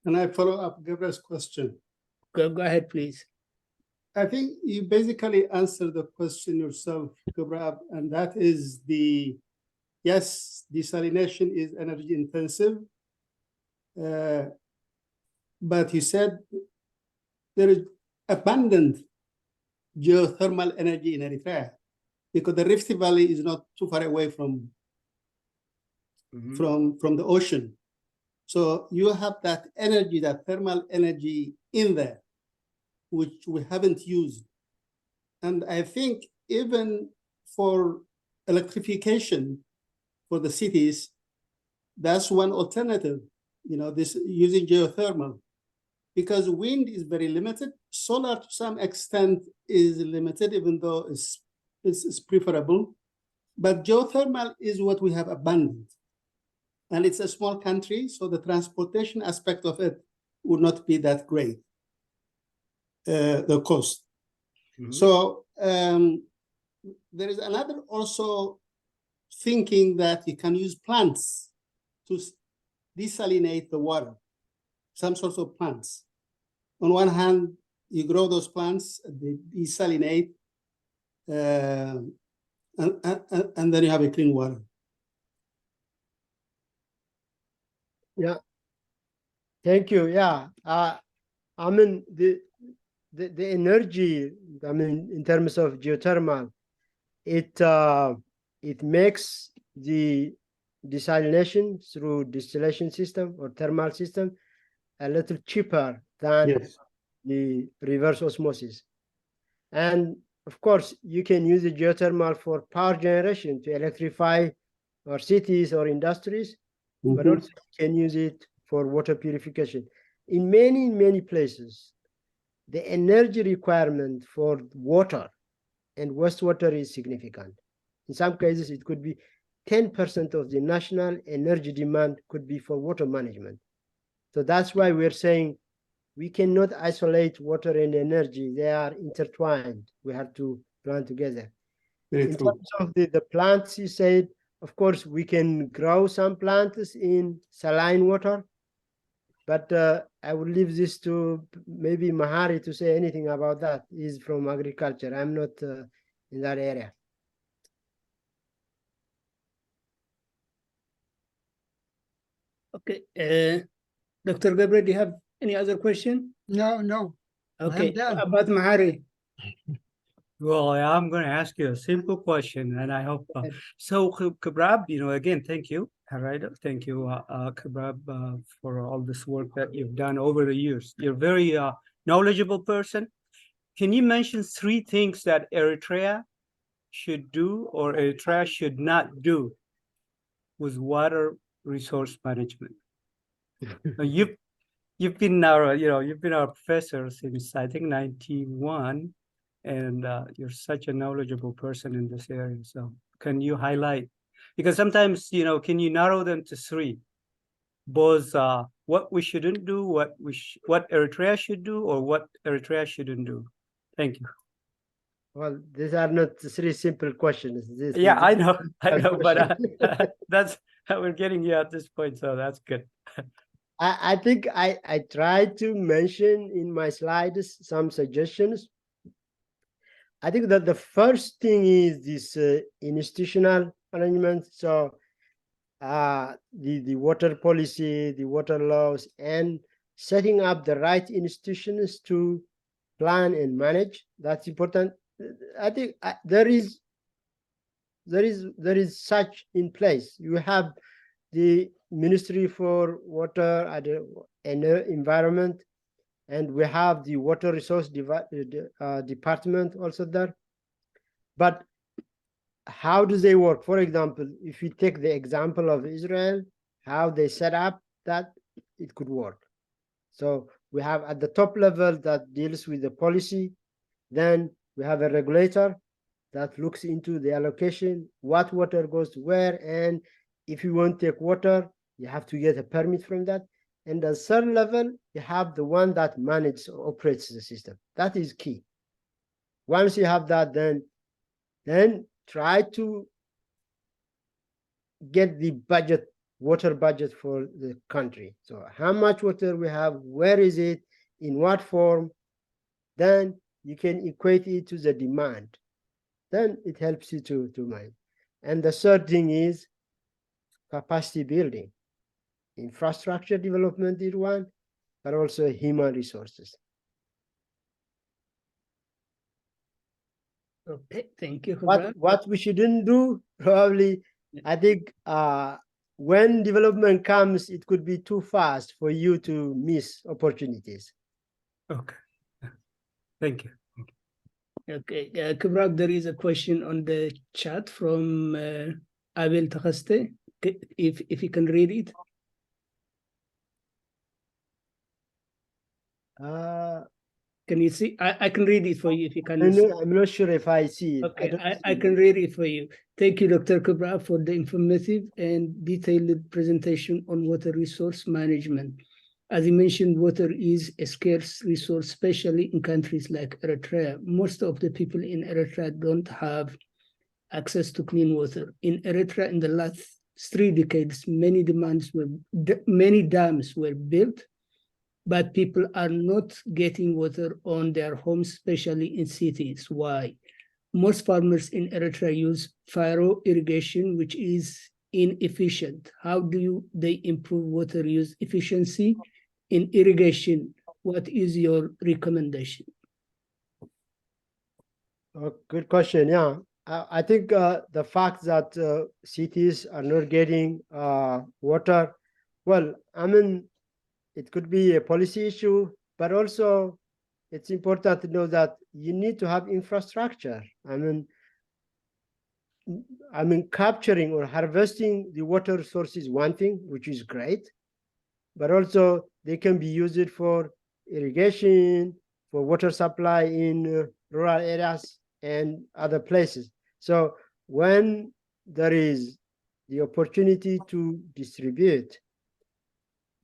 Can I follow up Gabriel's question? Go ahead, please. I think you basically answered the question yourself, Gabriel, and that is yes, desalination is energy intensive, but you said there is abundant geothermal energy in Eritrea because the Rift Valley is not too far away from the ocean. So you have that energy, that thermal energy in there, which we haven't used. And I think even for electrification for the cities, that's one alternative, this using geothermal, because wind is very limited. Solar to some extent is limited, even though it's preferable. But geothermal is what we have abandoned. And it's a small country, so the transportation aspect of it would not be that great, the cost. So there is another also thinking that you can use plants to desalinate the water, some sorts of plants. On one hand, you grow those plants, they desalinate, and then you have a clean water. Yeah. Thank you. Yeah. I mean the energy, I mean, in terms of geothermal, it makes the desalination through distillation system or thermal system a little cheaper than Yes. the reverse osmosis. And of course, you can use the geothermal for power generation to electrify our cities or industries, but also you can use it for water purification. In many places, the energy requirement for water and wastewater is significant. In some cases, it could be 10% of the national energy demand could be for water management. So that's why we're saying we cannot isolate water and energy. They are intertwined. We have to plan together. Very In true. terms of the plants, you said, of course, we can grow some plants in saline water, but I will leave this to maybe Mahari to say anything about that. He's from agriculture. I'm not in that area. Okay. Dr. Gabriel, do you have any other question? No, Okay. done. About Mahari. Well, I'm going to ask you a simple question, and I hope so. Kabrab, again, thank you. All right, thank you, Kabrab, for all this work that you've done over the years. You're a very knowledgeable person. Can you mention 3 things that Eritrea should do or Eritrea should not do with water resource management? You've been our professor since I think 91, and you're such a knowledgeable person in this area. So can you highlight? Because sometimes can you narrow them to 3? Both what we shouldn't do, what Eritrea should do, or what Eritrea shouldn't do. Thank you. Well, these are not 3 simple questions. Yeah, I know, but that's how we're getting you at this point, so that's good. I think I tried to mention in my slides some suggestions. I think that the first thing is this institutional arrangement. So the water policy, the water laws, and setting up the right institutions to plan and manage. That's important. I think there is such in place. You have the Ministry for Water and Environment, and we have the Water Resource Department also there. But how do they work? For example, if you take the example of Israel, how they set up that, it could work. So we have at the top level that deals with the policy. Then we have a regulator that looks into the allocation, what water goes to where, and if you want to take water, you have to get a permit from that. And at a certain level, you have the one that manages or operates the system. That is key. Once you have that, then try to get the budget, water budget for the country. So how much water we have, where is it, in what form, then you can equate it to the demand. Then it helps you to manage. And the third thing is capacity building. Infrastructure development is one, but also human resources. Okay, thank you. What we shouldn't do, probably, I think when development comes, it could be too fast for you to miss opportunities. Okay, thank you. Okay, Kabrab, there is a question on the chat from Abel Takhaste. If you can read it. Can you see? I can read it for you if you can. I'm not sure if I see it. Okay, don't I see can it. read it for you. Thank you, Dr. Kubra, for the informative and detailed presentation on water resource management. As you mentioned, water is a scarce resource, especially in countries like Eritrea. Most of the people in Eritrea don't have access to clean water. In Eritrea, in the last 3 decades, many dams were built, but people are not getting water on their homes, especially in cities. Why? Most farmers in Eritrea use furrow irrigation, which is inefficient. How do they improve water use efficiency in irrigation? What is your recommendation? Oh, good question. Yeah, I think the fact that cities are not getting water, well, I mean, it could be a policy issue, but also it's important to know that you need to have infrastructure. I mean, capturing or harvesting the water source is one thing, which is great, but also they can be used for irrigation, for water supply in rural areas and other places. So when there is the opportunity to distribute,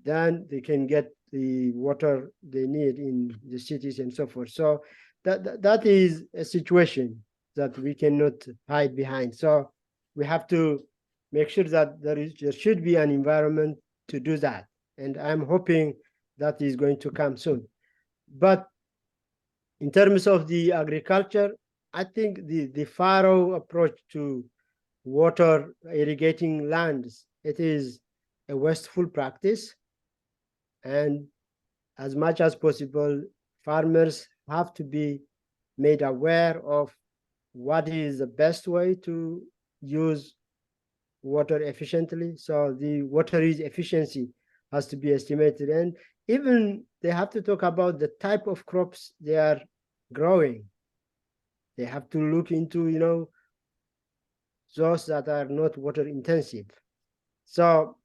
then they can get the water they need in the cities and so forth. So that is a situation that we cannot hide behind. So we have to make sure that there should be an environment to do that. And I'm hoping that is going to come soon. But in terms of the agriculture, I think the furrow approach to water irrigating lands, it is a wasteful practice. And as much as possible, farmers have to be made aware of what is the best way to use water efficiently. So the water use efficiency has to be estimated. And even they have to talk about the type of crops they are growing. They have to look into, those that are not water intensive. So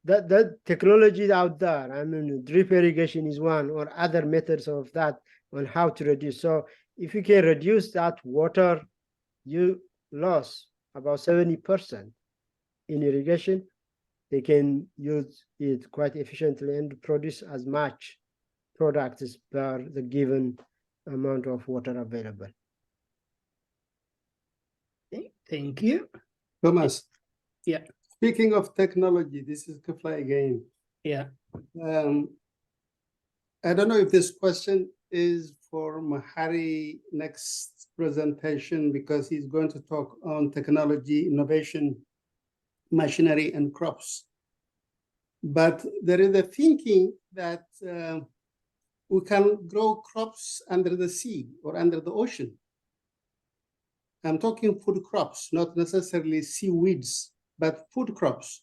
that technology is out there. I mean, drip irrigation is one, or other methods of that on how to reduce. So if you can reduce that water you loss about 70% in irrigation, they can use it quite efficiently and produce as much product as per the given amount of water available. Thank you. Thomas. Yeah. Speaking of technology, this is Kifla again. Yeah. I don't know if this question is for Mahari next presentation, because he's going to talk on technology, innovation, machinery, and crops. But there is a thinking that we can grow crops under the sea or under the ocean. I'm talking food crops, not necessarily seaweeds, but food crops.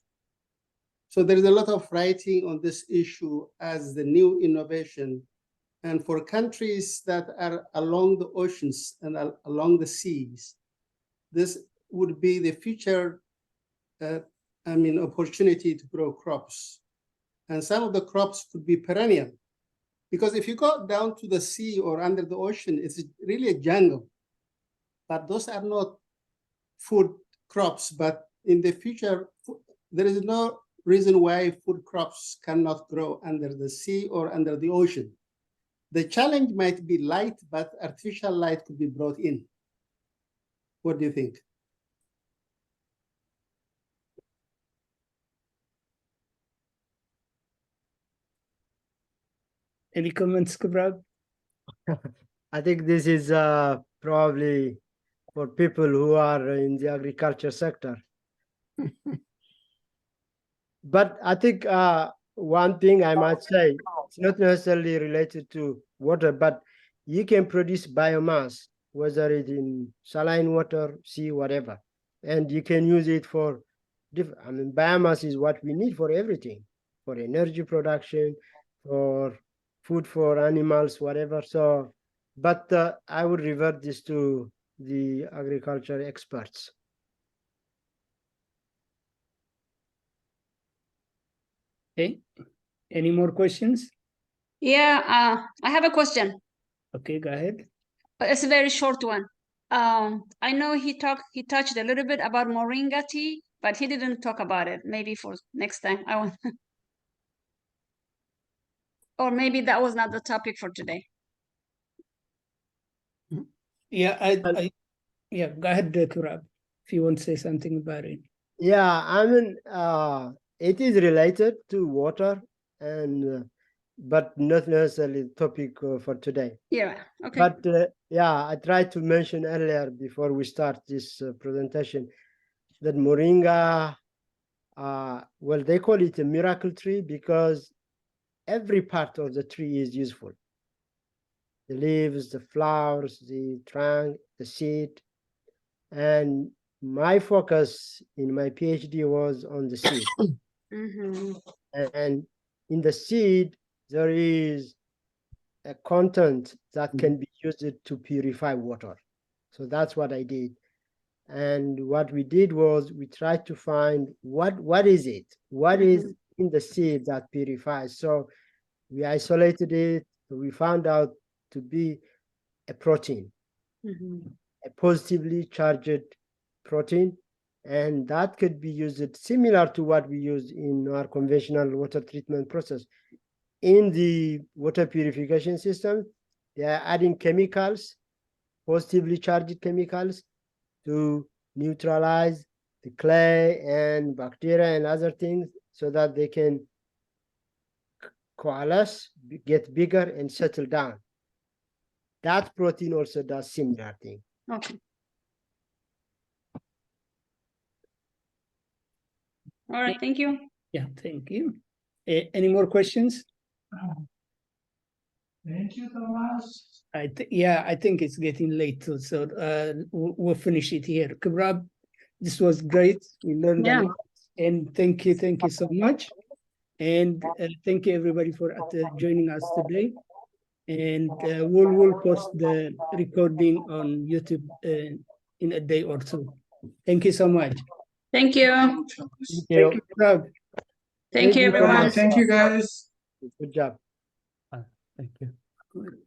So there is a lot of writing on this issue as the new innovation. And for countries that are along the oceans and along the seas, this would be the future opportunity to grow crops. And some of the crops could be perennial. Because if you go down to the sea or under the ocean, it's really a jungle. But those are not food crops. But in the future, there is no reason why food crops cannot grow under the sea or under the ocean. The challenge might be light, but artificial light could be brought in. What do you think? Any comments, Kubra? I think this is probably for people who are in the agriculture sector. But I think one thing I might say, it's not necessarily related to water, but you can produce biomass, whether it's in saline water, sea, whatever. And you can use it for different, biomass is what we need for everything, for energy production, for food for animals, whatever. So, but I would revert this to the agriculture experts. Okay. Any more questions? Yeah, I have a question. Okay, go ahead. But it's a very short one. I know he touched a little bit about moringa tea, but he didn't talk about it. Maybe for next time. I want, or maybe that was not the topic for today. Yeah, yeah, go ahead, Turab, if you want to say something about it. Yeah, I mean, it is related to water, and but not necessarily the topic for today. Yeah. Okay. But yeah, I tried to mention earlier before we start this presentation that moringa, well, they call it a miracle tree because every part of the tree is useful. The leaves, the flowers, the trunk, the seed. And my focus in my PhD was on the seed. Mhm. And in the seed, there is a content that can be used to purify water. So that's what I did. And what we did was we tried to find what is it? What is in the seed that purifies? So we isolated it. We found out to be a protein, Mhm. a positively charged protein. And that could be used similar to what we use in our conventional water treatment process. In the water purification system, they are adding chemicals, positively charged chemicals, to neutralize the clay and bacteria and other things so that they can coalesce, get bigger, and settle down. That protein also does similar thing. Okay. All right. Thank you. Yeah, thank you. Any more questions? Thank you, Thomas. Yeah, I think it's getting late too, so we'll finish it here. Kibrab, this was great. We learned a Yeah. lot, and thank you so much. And thank you everybody for joining us today. And we'll post the recording on YouTube in a day or two. Thank you so much. Thank you. Thank Thank you, Kibrab. Thank you, everyone. Thank you, guys. Good job. Thank you.